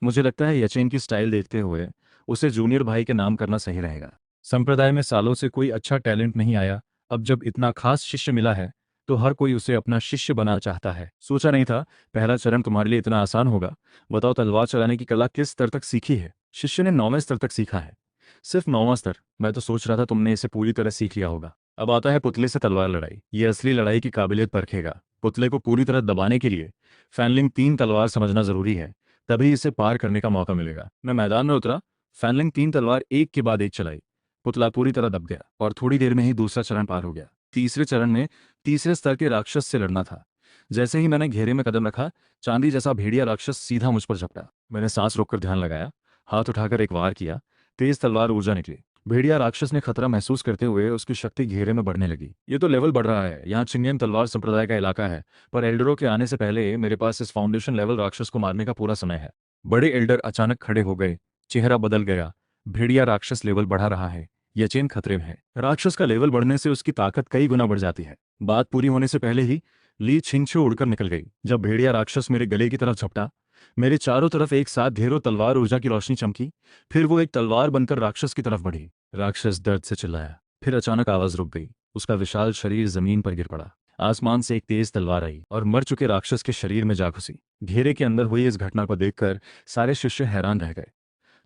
मुझे लगता है यचेन की स्टाइल देखते हुए उसे जूनियर भाई के नाम करना सही रहेगा। संप्रदाय में सालों से कोई अच्छा टैलेंट नहीं आया, अब जब इतना खास शिष्य मिला है तो हर कोई उसे अपना शिष्य बनाना चाहता है। सोचा नहीं था पहला चरण तुम्हारे लिए इतना आसान होगा। बताओ, तलवार चलाने की कला किस स्तर तक सीखी है? शिष्य ने 9वें स्तर तक सीखा है। सिर्फ 9वां स्तर? मैं तो सोच रहा था तुमने इसे पूरी तरह सीख लिया होगा। अब आता है पुतले से तलवार लड़ाई। ये असली लड़ाई की काबिलियत परखेगा। पुतले को पूरी तरह दबाने के लिए फैनलिंग 3 तलवार समझना जरूरी है, तभी इसे पार करने का मौका मिलेगा। मैं मैदान में उतरा, फैनलिंग 3 तलवार एक के बाद एक चलाई। पुतला पूरी तरह दब गया और थोड़ी देर में ही दूसरा चरण पार हो गया। तीसरे चरण में तीसरे स्तर के राक्षस से लड़ना था। जैसे ही मैंने घेरे में कदम रखा, चांदी जैसा भेड़िया राक्षस सीधा मुझ पर झपटा। मैंने सांस रोककर ध्यान लगाया, हाथ उठाकर एक वार किया। तेज तलवार ऊर्जा निकली। भेड़िया राक्षस ने खतरा महसूस करते हुए उसकी शक्ति घेरे में बढ़ने लगी। ये तो लेवल बढ़ रहा है। यहाँ चिंगेन तलवार संप्रदाय का इलाका है, पर एल्डरों के आने से पहले मेरे पास इस फाउंडेशन लेवल राक्षस को मारने का पूरा समय है। बड़े एल्डर अचानक खड़े हो गए। चेहरा बदल गया। भेड़िया राक्षस लेवल बढ़ा रहा है। यचेन खतरे में है। राक्षस का लेवल बढ़ने से उसकी ताकत कई गुना बढ़ जाती है। बात पूरी होने से पहले ही ली छिंगछू उड़कर निकल गई। जब भेड़िया राक्षस मेरे गले की तरफ झपटा, मेरे चारों तरफ एक साथ ढेरों तलवार ऊर्जा की रोशनी चमकी। फिर वो एक तलवार बनकर राक्षस की तरफ बढ़ी। राक्षस दर्द से चिल्लाया। फिर अचानक आवाज रुक गई। उसका विशाल शरीर जमीन पर गिर पड़ा। आसमान से एक तेज तलवार आई और मर चुके राक्षस के शरीर में जा घुसी। घेरे के अंदर हुई इस घटना को देखकर सारे शिष्य हैरान रह गए।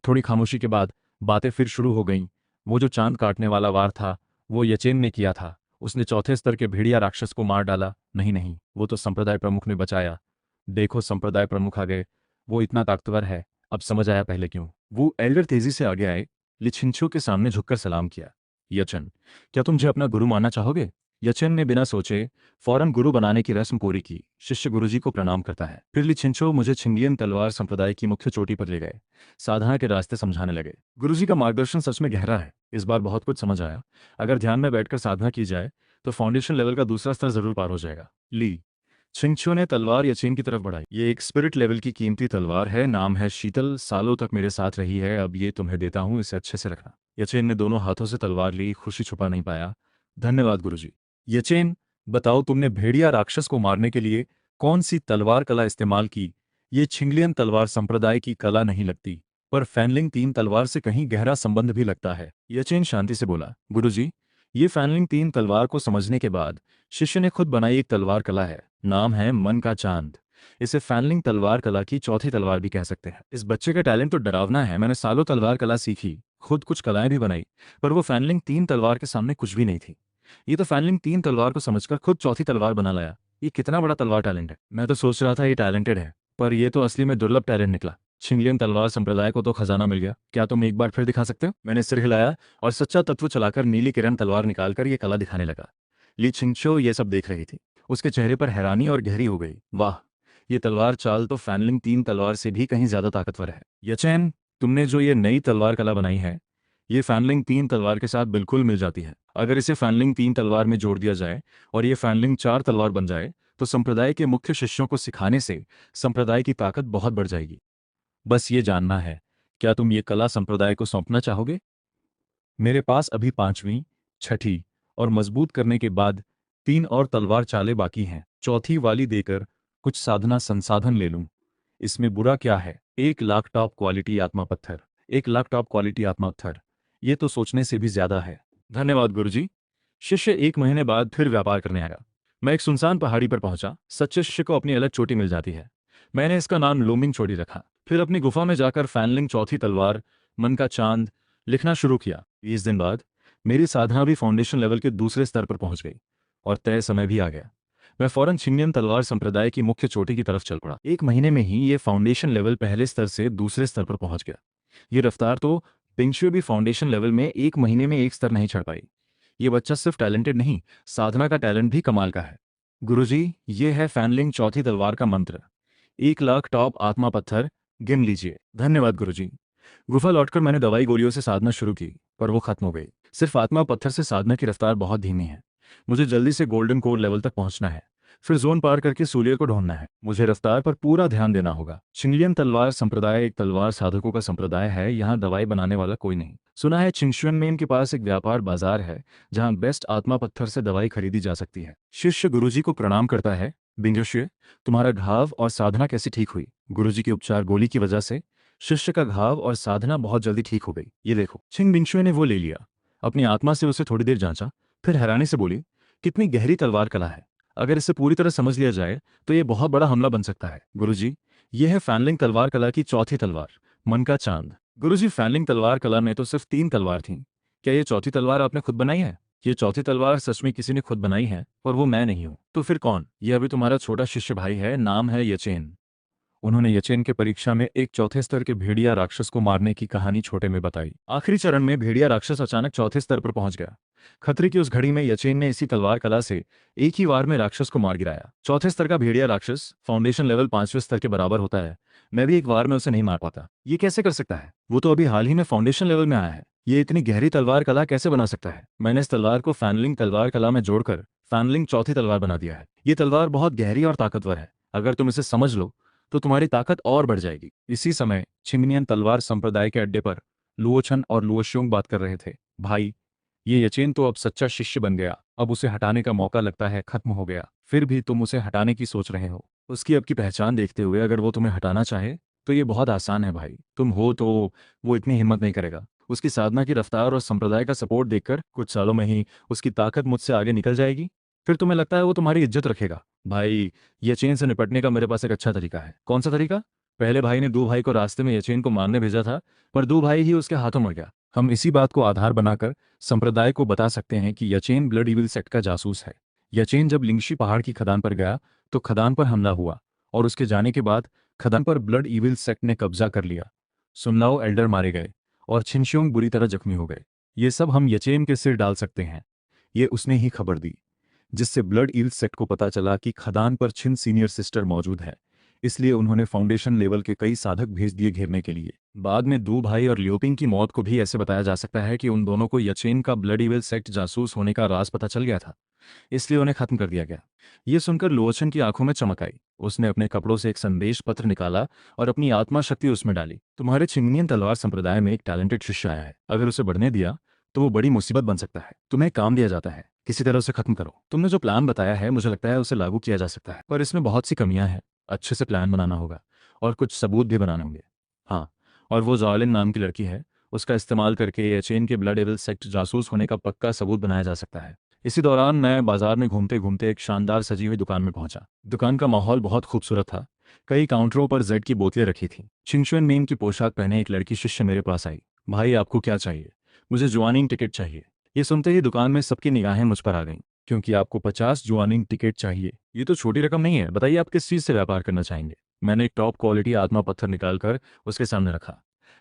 थोड़ी खामोशी के बाद बातें फिर शुरू हो गईं। वो जो चांद काटने वाला वार था, वो यचेन ने किया था। उसने चौथे स्तर के भेड़िया राक्षस को मार डाला। नहीं नहीं, वो तो संप्रदाय प्रमुख ने बचाया। देखो, संप्रदाय प्रमुख आ गए। वो इतना ताकतवर है, अब समझ आया पहले क्यों। वो एल्डर तेजी से आगे आए, लिछिंछू के सामने झुककर सलाम किया। यचन, क्या तुम मुझे अपना गुरु मानना चाहोगे? यचन ने बिना सोचे फौरन गुरु बनाने की रस्म पूरी की। शिष्य गुरुजी को प्रणाम करता है। फिर लिछिंछो मुझे छिंगियन तलवार संप्रदाय की मुख्य चोटी पर ले गए। साधना के रास्ते समझाने लगे। गुरुजी का मार्गदर्शन सच में गहरा है। इस बार बहुत कुछ समझ आया। अगर ध्यान में बैठकर साधना की जाए तो फाउंडेशन लेवल का दूसरा स्तर जरूर पार हो जाएगा। ली छिंगछू ने तलवार यचेन की तरफ बढ़ाई। ये एक स्पिरिट लेवल की कीमती तलवार है। नाम है शीतल। सालों तक मेरे साथ रही है। अब ये तुम्हें देता हूँ, इसे अच्छे से रखना। यचेन ने दोनों हाथों से तलवार ली। खुशी छुपा नहीं पाया। धन्यवाद गुरुजी। यचेन, बताओ तुमने भेड़िया राक्षस को मारने के लिए कौन सी तलवार कला इस्तेमाल की? ये छिंगलियन तलवार संप्रदाय की कला नहीं लगती, पर फैनलिंग 3 तलवार से कहीं गहरा संबंध भी लगता है। यचेन शांति से बोला, गुरुजी, ये फैनलिंग 3 तलवार को समझने के बाद शिष्य ने खुद बनाई एक तलवार कला है। नाम है मन का चांद। इसे फैनलिंग तलवार कला की चौथी तलवार भी कह सकते हैं। इस बच्चे का टैलेंट तो डरावना है। मैंने सालों तलवार कला सीखी, खुद कुछ कलाएं भी बनाई, पर वो फैनलिंग 3 तलवार के सामने कुछ भी नहीं थी। ये तो फैनलिंग 3 तलवार को समझकर खुद चौथी तलवार बना लाया। ये कितना बड़ा तलवार टैलेंट है। मैं तो सोच रहा था ये टैलेंटेड है, पर ये तो असली में दुर्लभ टैलेंट निकला। छिंगलियन तलवार संप्रदाय को तो खजाना मिल गया। क्या तुम एक बार फिर दिखा सकते हो? मैंने सिर हिलाया और सच्चा तत्व चलाकर नीली किरण तलवार निकालकर ये कला दिखाने लगा। ली छिंगछो ये सब देख रही थी। उसके चेहरे पर हैरानी और गहरी हो गई। वाह, ये तलवार चाल तो फैनलिंग 3 तलवार से भी कहीं ज्यादा ताकतवर है। यचेन, तुमने जो ये नई तलवार कला बनाई है, ये फैनलिंग 3 तलवार के साथ बिल्कुल मिल जाती है। अगर इसे फैनलिंग 3 तलवार में जोड़ दिया जाए और ये फैनलिंग 4 तलवार बन जाए तो संप्रदाय के मुख्य शिष्यों को सिखाने से संप्रदाय की ताकत बहुत बढ़ जाएगी। बस ये जानना है, क्या तुम ये कला संप्रदाय को सौंपना चाहोगे? मेरे पास अभी 5वीं, 6ठी और मजबूत करने के बाद 3 और तलवार चालें बाकी हैं। चौथी वाली देकर कुछ साधना संसाधन ले लूं, इसमें बुरा क्या है? 1 लाख टॉप क्वालिटी आत्मा पत्थर। 1 लाख टॉप क्वालिटी आत्मा पत्थर, ये तो सोचने से भी ज्यादा है। धन्यवाद गुरुजी। शिष्य 1 महीने बाद फिर व्यापार करने आया। मैं एक सुनसान पहाड़ी पर पहुंचा। सच्चे शिष्य को अपनी अलग चोटी मिल जाती है। मैंने इसका नाम लूमिंग चोटी रखा। फिर अपनी गुफा में जाकर फैनलिंग चौथी तलवार मन का चांद लिखना शुरू किया। 20 दिन बाद मेरी साधना भी फाउंडेशन लेवल के दूसरे स्तर पर पहुंच गई और तय समय भी आ गया। मैं फौरन छिंगलियन तलवार संप्रदाय की मुख्य चोटी की तरफ चल पड़ा। 1 महीने में ही ये फाउंडेशन लेवल पहले स्तर से दूसरे स्तर पर पहुंच गया। ये रफ्तार तो पिंगशुए भी फाउंडेशन लेवल में 1 महीने में एक स्तर नहीं चढ़ पाई। ये बच्चा सिर्फ टैलेंटेड नहीं, साधना का टैलेंट भी कमाल का है। गुरुजी, ये है फैनलिंग चौथी तलवार का मंत्र। 1 लाख टॉप आत्मा पत्थर गिन लीजिए। धन्यवाद गुरुजी। गुफा लौटकर मैंने दवाई गोलियों से साधना शुरू की, पर वो खत्म हो गई। सिर्फ आत्मा पत्थर से साधना की रफ्तार बहुत धीमी है। मुझे जल्दी से गोल्डन कोर लेवल तक पहुंचना है, फिर जोन पार करके सूर्य को ढूंढना है। मुझे रफ्तार पर पूरा ध्यान देना होगा। छिंगलियन तलवार संप्रदाय एक तलवार साधकों का संप्रदाय है। यहाँ दवाई बनाने वाला कोई नहीं। सुना है चिंगशुएन में इनके पास एक व्यापार बाजार है जहाँ बेस्ट आत्मा पत्थर से दवाई खरीदी जा सकती है। शिष्य गुरुजी को प्रणाम करता है। बिंगशुए, तुम्हारा घाव और साधना कैसी ठीक हुई? गुरुजी के उपचार गोली की वजह से शिष्य का घाव और साधना बहुत जल्दी ठीक हो गई। ये देखो। छिंग बिंगशुए ने वो ले लिया, अपनी आत्मा से उसे थोड़ी देर जांचा, फिर हैरानी से बोली, कितनी गहरी तलवार कला है। अगर इसे पूरी तरह समझ लिया जाए तो ये बहुत बड़ा हमला बन सकता है। गुरुजी, ये है फैनलिंग तलवार कला की चौथी तलवार, मन का चांद। गुरुजी, फैनलिंग तलवार कला में तो सिर्फ 3 तलवार थीं। क्या ये चौथी तलवार आपने खुद बनाई है? ये चौथी तलवार सच में किसी ने खुद बनाई है, और वो मैं नहीं हूँ। तो फिर कौन? ये अभी तुम्हारा छोटा शिष्य भाई है, नाम है यचेन। उन्होंने यचेन के परीक्षा में एक चौथे स्तर के भेड़िया राक्षस को मारने की कहानी छोटे में बताई। आखिरी चरण में भेड़िया राक्षस अचानक चौथे स्तर पर पहुंच गया। खतरे की उस घड़ी में यचेन ने इसी तलवार कला से एक ही वार में राक्षस को मार गिराया। चौथे स्तर का भेड़िया राक्षस फाउंडेशन लेवल 5वें स्तर के बराबर होता है। मैं भी एक वार में उसे नहीं मार पाता। ये कैसे कर सकता है? वो तो अभी हाल ही में फाउंडेशन लेवल में आया है। ये इतनी गहरी तलवार कला कैसे बना सकता है? मैंने इस तलवार को फैनलिंग तलवार कला में जोड़कर फैनलिंग चौथी तलवार बना दिया है। ये तलवार बहुत गहरी और ताकतवर है। अगर तुम इसे समझ लो तो तुम्हारी ताकत और बढ़ जाएगी। इसी समय छिंगनियन तलवार संप्रदाय के अड्डे पर लुओछन और लुओशुंग बात कर रहे थे। भाई, ये यचेन तो अब सच्चा शिष्य बन गया। अब उसे हटाने का मौका लगता है खत्म हो गया। फिर भी तुम उसे हटाने की सोच रहे हो। उसकी अब की पहचान देखते हुए अगर वो तुम्हें हटाना चाहे तो ये बहुत आसान है भाई। तुम हो तो वो इतनी हिम्मत नहीं करेगा। उसकी साधना की रफ्तार और संप्रदाय का सपोर्ट देखकर कुछ सालों में ही उसकी ताकत मुझसे आगे निकल जाएगी। फिर तुम्हें लगता है वो तुम्हारी इज्जत रखेगा? भाई, यचेन से निपटने का मेरे पास एक अच्छा तरीका है। कौन सा तरीका? पहले भाई ने दो भाई को रास्ते में यचेन को मारने भेजा था, पर दो भाई ही उसके हाथों मर गया। हम इसी बात को आधार बनाकर संप्रदाय को बता सकते हैं कि यचेन ब्लड इविल सेक्ट का जासूस है। यचेन जब लिंगशी पहाड़ की खदान पर गया तो खदान पर हमला हुआ, और उसके जाने के बाद खदान पर ब्लड इविल सेक्ट ने कब्जा कर लिया। सुनलाओ एल्डर मारे गए और छिनशियोंग बुरी तरह जख्मी हो गए। ये सब हम यचेन के सिर डाल सकते हैं। ये उसने ही खबर दी, जिससे ब्लड ईल सेक्ट को पता चला कि खदान पर छिन सीनियर सिस्टर मौजूद है। इसलिए उन्होंने फाउंडेशन लेवल के कई साधक भेज दिए घेरने के लिए। बाद में दू भाई और लियोपिंग की मौत को भी ऐसे बताया जा सकता है कि उन दोनों को यचेन का ब्लड इविल सेक्ट जासूस होने का राज पता चल गया था, इसलिए उन्हें खत्म कर दिया गया। ये सुनकर लोचन की आंखों में चमक आई। उसने अपने कपड़ों से एक संदेश पत्र निकाला और अपनी आत्मा शक्ति उसमें डाली। तुम्हारे छिंगनियन तलवार संप्रदाय में एक टैलेंटेड शिष्य आया है। अगर उसे बढ़ने दिया तो वो बड़ी मुसीबत बन सकता है। तुम्हें काम दिया जाता है, किसी तरह उसे खत्म करो। तुमने जो प्लान बताया है मुझे लगता है उसे लागू किया जा सकता है, पर इसमें बहुत सी कमियां हैं। अच्छे से प्लान बनाना होगा और कुछ सबूत भी बनाने होंगे। हाँ, और वो जॉलिन नाम की लड़की है, उसका इस्तेमाल करके एचेन के ब्लड एविल सेक्ट जासूस होने का पक्का सबूत बनाया जा सकता है। इसी दौरान मैं बाजार में घूमते घूमते एक शानदार सजी हुई दुकान में पहुंचा। दुकान का माहौल बहुत खूबसूरत था। कई काउंटरों पर जेड की बोतलें रखी थीं। छिंगशुएन मीम की पोशाक पहने एक लड़की शिष्य मेरे पास आई। भाई, आपको क्या चाहिए? मुझे ज्वाइनिंग टिकट चाहिए। ये सुनते ही दुकान में सबकी निगाहें मुझ पर आ गईं। क्योंकि आपको 50 ज्वाइनिंग टिकट चाहिए, ये तो छोटी रकम नहीं है। बताइए आप किस चीज़ से व्यापार करना चाहेंगे? मैंने एक टॉप क्वालिटी आत्मा पत्थर निकालकर उसके सामने रखा।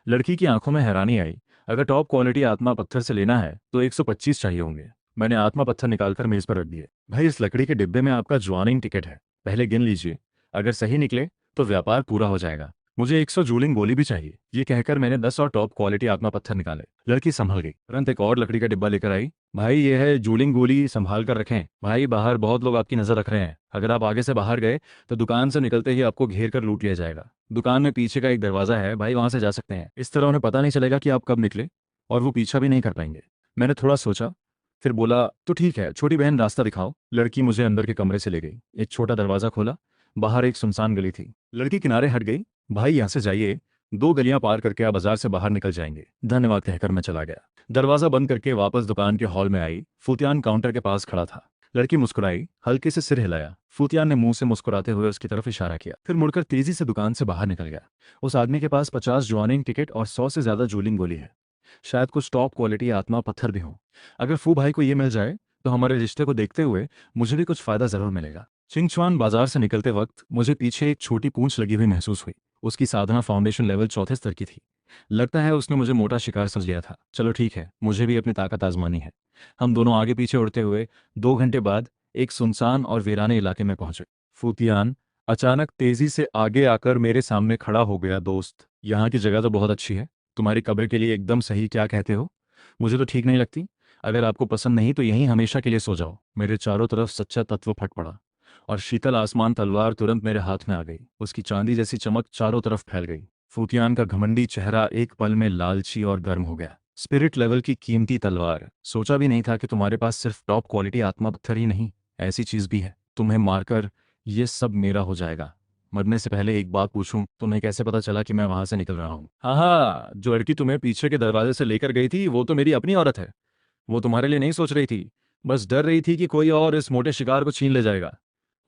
लड़की की आंखों में हैरानी आई। अगर टॉप क्वालिटी आत्मा पत्थर से लेना है तो 125 चाहिए होंगे। मैंने आत्मा पत्थर निकालकर मेज पर रख दिए। भाई, इस लकड़ी के डिब्बे में आपका ज्वाइनिंग टिकट है, पहले गिन लीजिए। अगर सही निकले तो व्यापार पूरा हो जाएगा। मुझे 100 जूलिंग गोली भी चाहिए। ये कहकर मैंने 10 और टॉप क्वालिटी आत्मा पत्थर निकाले। लड़की संभल गई, तुरंत एक और लकड़ी का डिब्बा लेकर आई। भाई, ये है जूलिंग गोली, संभाल कर रखें। भाई, बाहर बहुत लोग आपकी नजर रख रहे हैं। अगर आप आगे से बाहर गए तो दुकान से निकलते ही आपको घेर कर लूट लिया जाएगा। दुकान में पीछे का एक दरवाजा है भाई, वहां से जा सकते हैं। इस तरह उन्हें पता नहीं चलेगा कि आप कब निकले, और वो पीछा भी नहीं कर पाएंगे। मैंने थोड़ा सोचा, फिर बोला, तो ठीक है छोटी बहन, रास्ता दिखाओ। लड़की मुझे अंदर के कमरे से ले गई। एक छोटा दरवाजा खोला। बाहर एक सुनसान गली थी। लड़की किनारे हट गई। भाई, यहाँ से जाइए, 2 गलियां पार करके आप बाजार से बाहर निकल जाएंगे। धन्यवाद कहकर मैं चला गया। दरवाजा बंद करके वापस दुकान के हॉल में आई। फूतियान काउंटर के पास खड़ा था। लड़की मुस्कुराई, हल्के से सिर हिलाया। फूतियान ने मुंह से मुस्कुराते हुए उसकी तरफ इशारा किया, फिर मुड़कर तेजी से दुकान से बाहर निकल गया। उस आदमी के पास 50 ज्वाइनिंग टिकट और 100 से ज्यादा जूलिंग गोली है। शायद कुछ टॉप क्वालिटी आत्मा पत्थर भी हों। अगर फू भाई को ये मिल जाए तो हमारे रिश्ते को देखते हुए मुझे भी कुछ फायदा जरूर मिलेगा। चिंगचुआन बाजार से निकलते वक्त मुझे पीछे एक छोटी पूंछ लगी हुई महसूस हुई। उसकी साधना फाउंडेशन लेवल चौथे स्तर की थी। लगता है उसने मुझे मोटा शिकार समझ लिया था। चलो ठीक है, मुझे भी अपनी ताकत आजमानी है। हम दोनों आगे पीछे उड़ते हुए 2 घंटे बाद एक सुनसान और वीराने इलाके में पहुंचे। फूतियान अचानक तेजी से आगे आकर मेरे सामने खड़ा हो गया। दोस्त, यहाँ की जगह तो बहुत अच्छी है। तुम्हारी कब्र के लिए एकदम सही, क्या कहते हो? मुझे तो ठीक नहीं लगती। अगर आपको पसंद नहीं तो यहीं हमेशा के लिए सो जाओ। मेरे चारों तरफ सच्चा तत्व फट पड़ा और शीतल आसमान तलवार तुरंत मेरे हाथ में आ गई। उसकी चांदी जैसी चमक चारों तरफ फैल गई। फूतियान का घमंडी चेहरा एक पल में लालची और गर्म हो गया। स्पिरिट लेवल की कीमती तलवार, सोचा भी नहीं था कि तुम्हारे पास सिर्फ टॉप क्वालिटी आत्मा पत्थर ही नहीं, ऐसी चीज भी है। तुम्हें मारकर ये सब मेरा हो जाएगा। मरने से पहले एक बात पूछूं, तुम्हें कैसे पता चला कि मैं वहां से निकल रहा हूँ? हाँ हाँ, जो लड़की तुम्हें पीछे के दरवाजे से लेकर गई थी वो तो मेरी अपनी औरत है। वो तुम्हारे लिए नहीं सोच रही थी, बस डर रही थी कि कोई और इस मोटे शिकार को छीन ले जाएगा।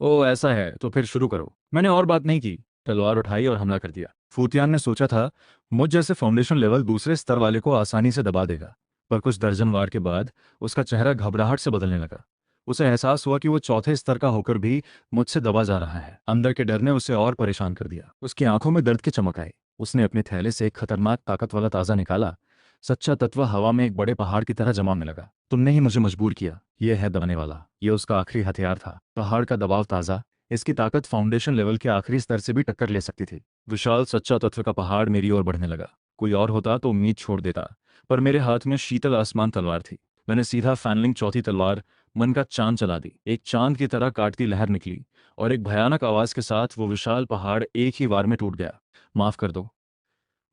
ओ ऐसा है, तो फिर शुरू करो। मैंने और बात नहीं की। तलवार उठाई और हमला कर दिया। फूतियान ने सोचा था मुझ जैसे फाउंडेशन लेवल दूसरे स्तर वाले को आसानी से दबा देगा, पर कुछ दर्जन वार के बाद उसका चेहरा घबराहट से बदलने लगा। उसे एहसास हुआ कि वो चौथे स्तर का होकर भी मुझसे दबा जा रहा है। अंदर के डर ने उसे और परेशान कर दिया। उसकी आंखों में दर्द की चमक आई। उसने अपने थैले से एक खतरनाक ताकत वाला ताजा निकाला। सच्चा तत्व हवा में एक बड़े पहाड़ की तरह जमाने लगा। तुमने ही मुझे मजबूर किया, यह है दबाने वाला। यह उसका आखिरी हथियार था। पहाड़ का दबाव ताजा, इसकी ताकत फाउंडेशन लेवल के आखिरी स्तर से भी टक्कर ले सकती थी। विशाल सच्चा तत्व का पहाड़ मेरी ओर बढ़ने लगा। कोई और होता तो उम्मीद छोड़ देता, पर मेरे हाथ में शीतल आसमान तलवार थी। मैंने सीधा फैनलिंग चौथी तलवार मन का चांद चला दी। एक चांद की तरह काटती लहर निकली और एक भयानक आवाज के साथ वो विशाल पहाड़ एक ही वार में टूट गया। माफ कर दो,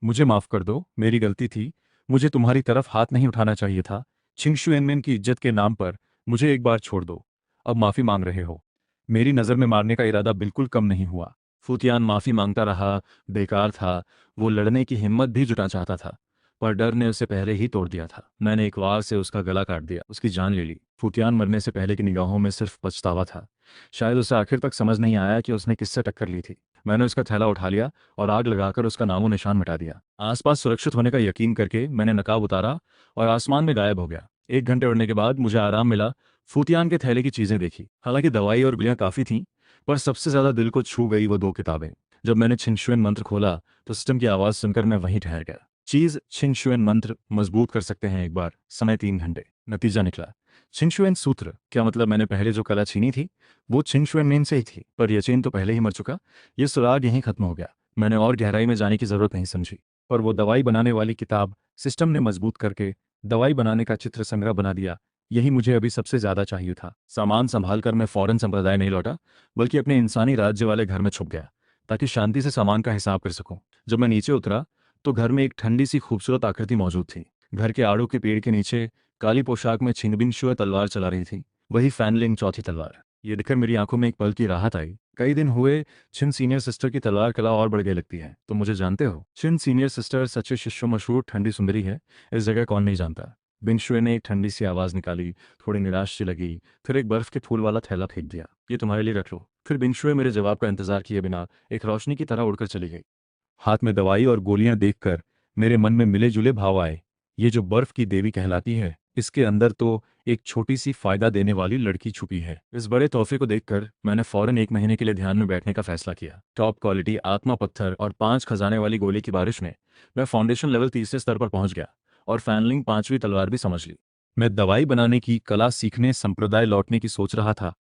मुझे माफ कर दो, मेरी गलती थी। मुझे तुम्हारी तरफ हाथ नहीं उठाना चाहिए था। छिंगशुएनमेन की इज्जत के नाम पर मुझे एक बार छोड़ दो। अब माफी मांग रहे हो। मेरी नज़र में मारने का इरादा बिल्कुल कम नहीं हुआ। फूतियान माफी मांगता रहा। बेकार था। वो लड़ने की हिम्मत भी जुटा चाहता था, पर डर ने उसे पहले ही तोड़ दिया था। मैंने एक वार से उसका गला काट दिया, उसकी जान ले ली। फूतियान मरने से पहले की निगाहों में सिर्फ पछतावा था। शायद उसे आखिर तक समझ नहीं आया कि उसने किससे टक्कर ली थी। मैंने उसका थैला उठा लिया और आग लगाकर उसका नामो निशान मिटा दिया। आसपास सुरक्षित होने का यकीन करके मैंने नकाब उतारा और आसमान में गायब हो गया। 1 घंटे उड़ने के बाद मुझे आराम मिला। फूतियान के थैले की चीजें देखी। हालांकि दवाई और गोलियां काफी थीं, पर सबसे ज्यादा दिल को छू गई वो 2 किताबें। जब मैंने छिंगशुएन मंत्र खोला तो सिस्टम की आवाज सुनकर मैं वहीं ठहर गया। चीज छिंगशुएन मंत्र मजबूत कर सकते हैं एक बार, समय 3 घंटे। नतीजा निकला छिंगशुएन सूत्र। क्या मतलब मैंने पहले जो कला छीनी थी वो छिंगशुएन से ही थी, पर यचेन तो पहले ही मर चुका। ये सुराग यहीं खत्म हो गया। मैंने और गहराई में जाने की जरूरत नहीं समझी, पर वो दवाई बनाने वाली किताब सिस्टम ने मजबूत करके दवाई बनाने का चित्र संग्रह बना दिया। यही मुझे अभी सबसे ज्यादा चाहिए था। सामान संभाल कर मैं फौरन संप्रदाय नहीं लौटा, बल्कि अपने इंसानी राज्य वाले घर में छुप गया, ताकि शांति से सामान का हिसाब कर सकूं। जब मैं नीचे उतरा तो घर में एक ठंडी सी खूबसूरत आकृति मौजूद थी। घर के आड़ू के पेड़ के नीचे काली पोशाक में छिनबिन शुए तलवार चला रही थी, वही फैनलिंग चौथी तलवार। ये देखकर मेरी आंखों में एक पल की राहत आई। कई दिन हुए छिन सीनियर सिस्टर की तलवार कला और बढ़ गई लगती है। तो मुझे जानते हो, छिन सीनियर सिस्टर सच्चे शिष्यों मशहूर ठंडी सुंदरी है। इस जगह कौन नहीं जानता। बिनशुए ने एक ठंडी सी आवाज निकाली, थोड़ी निराश सी लगी, फिर एक बर्फ के फूल वाला थैला फेंक दिया। ये तुम्हारे लिए रख लो। फिर बिनशुए मेरे जवाब का इंतजार किए बिना एक रोशनी की तरह उड़कर चली गई। हाथ में दवाई और गोलियां देखकर मेरे मन में मिले जुले भाव आए। ये जो बर्फ की देवी कहलाती है, इसके अंदर तो एक छोटी सी फायदा देने वाली लड़की छुपी है। इस बड़े तोहफे को देखकर मैंने फौरन 1 महीने के लिए ध्यान में बैठने का फैसला किया। टॉप क्वालिटी आत्मा पत्थर और 5 खजाने वाली गोली की बारिश में मैं फाउंडेशन लेवल तीसरे स्तर पर पहुंच गया और फैनलिंग 5वीं तलवार भी समझ ली। मैं दवाई बनाने की कला सीखने संप्रदाय लौटने की सोच रहा था,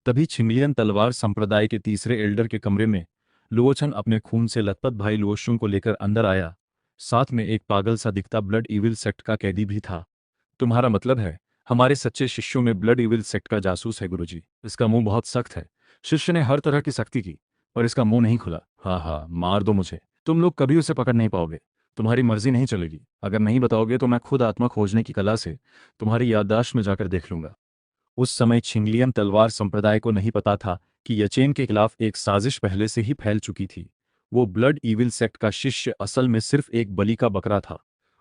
तभी छिंगलियन तलवार संप्रदाय के तीसरे एल्डर के कमरे में लुओचन अपने खून से लथपथ भाई लुओशुंग को लेकर अंदर आया। साथ में एक पागल सा दिखता ब्लड इविल सेक्ट का कैदी भी था। तुम्हारा मतलब है हमारे सच्चे शिष्यों में ब्लड इविल सेक्ट का जासूस है गुरुजी? इसका मुंह बहुत सख्त है। शिष्य ने हर तरह की सख्ती की, पर इसका मुंह नहीं खुला। हाँ हाँ, मार दो मुझे, तुम लोग कभी उसे पकड़ नहीं पाओगे। तुम्हारी मर्जी नहीं चलेगी। अगर नहीं बताओगे तो मैं खुद आत्मा खोजने की कला से तुम्हारी याददाश्त में जाकर देख लूंगा। उस समय छिंगलियन तलवार संप्रदाय को नहीं पता था कि यचेन के खिलाफ एक साजिश पहले से ही फैल चुकी थी। वो ब्लड इविल सेक्ट का शिष्य असल में सिर्फ एक बलि का बकरा था।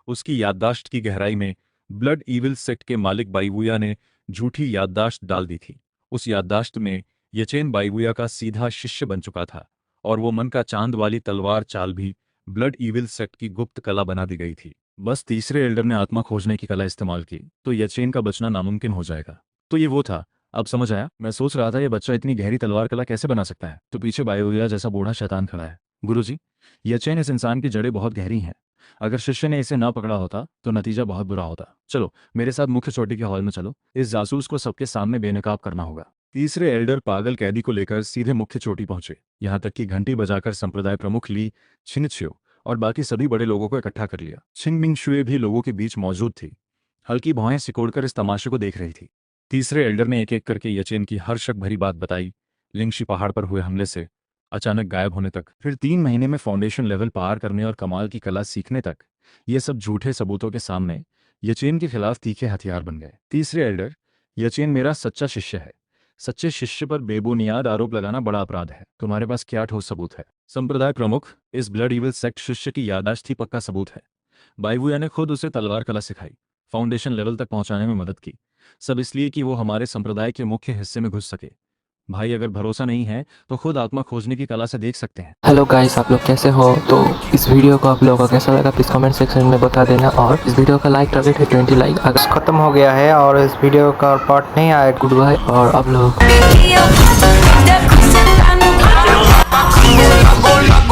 उसकी याददाश्त की गहराई में ब्लड इविल सेक्ट के मालिक बाइवुया ने झूठी याददाश्त डाल दी थी। उस याददाश्त में यचेन बाइवुया का सीधा शिष्य बन चुका था, और वो मन का चांद वाली तलवार चाल भी ब्लड इविल सेक्ट की गुप्त कला बना दी गई थी। बस तीसरे एल्डर ने आत्मा खोजने की कला इस्तेमाल की तो यचेन का बचना नामुमकिन हो जाएगा। तो ये वो था। अब समझ आया। मैं सोच रहा था ये बच्चा इतनी गहरी तलवार कला कैसे बना सकता है, तो पीछे बायोरिया जैसा बूढ़ा शैतान खड़ा है। गुरुजी, ये चेन इस इंसान की जड़ें बहुत गहरी हैं। अगर शिष्य ने इसे ना पकड़ा होता तो नतीजा बहुत बुरा होता। चलो मेरे साथ मुख्य चोटी के हॉल में चलो। इस जासूस को सबके सामने बेनकाब करना होगा। तीसरे एल्डर पागल कैदी को लेकर सीधे मुख्य चोटी पहुंचे। यहाँ तक कि घंटी बजाकर संप्रदाय प्रमुख ली छिनछियो और बाकी सभी बड़े लोगों को इकट्ठा कर लिया। छिंगमिंग शुए भी लोगों के बीच मौजूद थी। हल्की भौहें सिकोड़कर इस तमाशे को देख रही थी। तीसरे एल्डर ने एक एक करके यचेन की हर शक भरी बात बताई, लिंगशी पहाड़ पर हुए हमले से अचानक गायब होने तक, फिर 3 महीने में फाउंडेशन लेवल पार करने और कमाल की कला सीखने तक। ये सब झूठे सबूतों के सामने यचेन के खिलाफ तीखे हथियार बन गए। तीसरे एल्डर, यचेन मेरा सच्चा शिष्य है। सच्चे शिष्य पर बेबुनियाद आरोप लगाना बड़ा अपराध है। तुम्हारे पास क्या ठोस सबूत है? संप्रदाय प्रमुख, इस ब्लड इविल सेक्ट शिष्य की याददाश्त ही पक्का सबूत है। बाइवुया ने खुद उसे तलवार कला सिखाई, फाउंडेशन लेवल तक पहुंचाने में मदद की। सब इसलिए कि वो हमारे संप्रदाय के मुख्य हिस्से में घुस सके। भाई अगर भरोसा नहीं है तो खुद आत्मा खोजने की कला से देख सकते हैं। हेलो गाइस, आप लोग कैसे हो? तो इस वीडियो को आप लोगों को कैसा लगा प्लीज़ कमेंट सेक्शन में बता देना। और इस वीडियो का लाइक टारगेट है 20 लाइक। अगर खत्म हो गया है और इस वीडियो का पार्ट नहीं आया। गुड बाय और आप लोग Baby, you're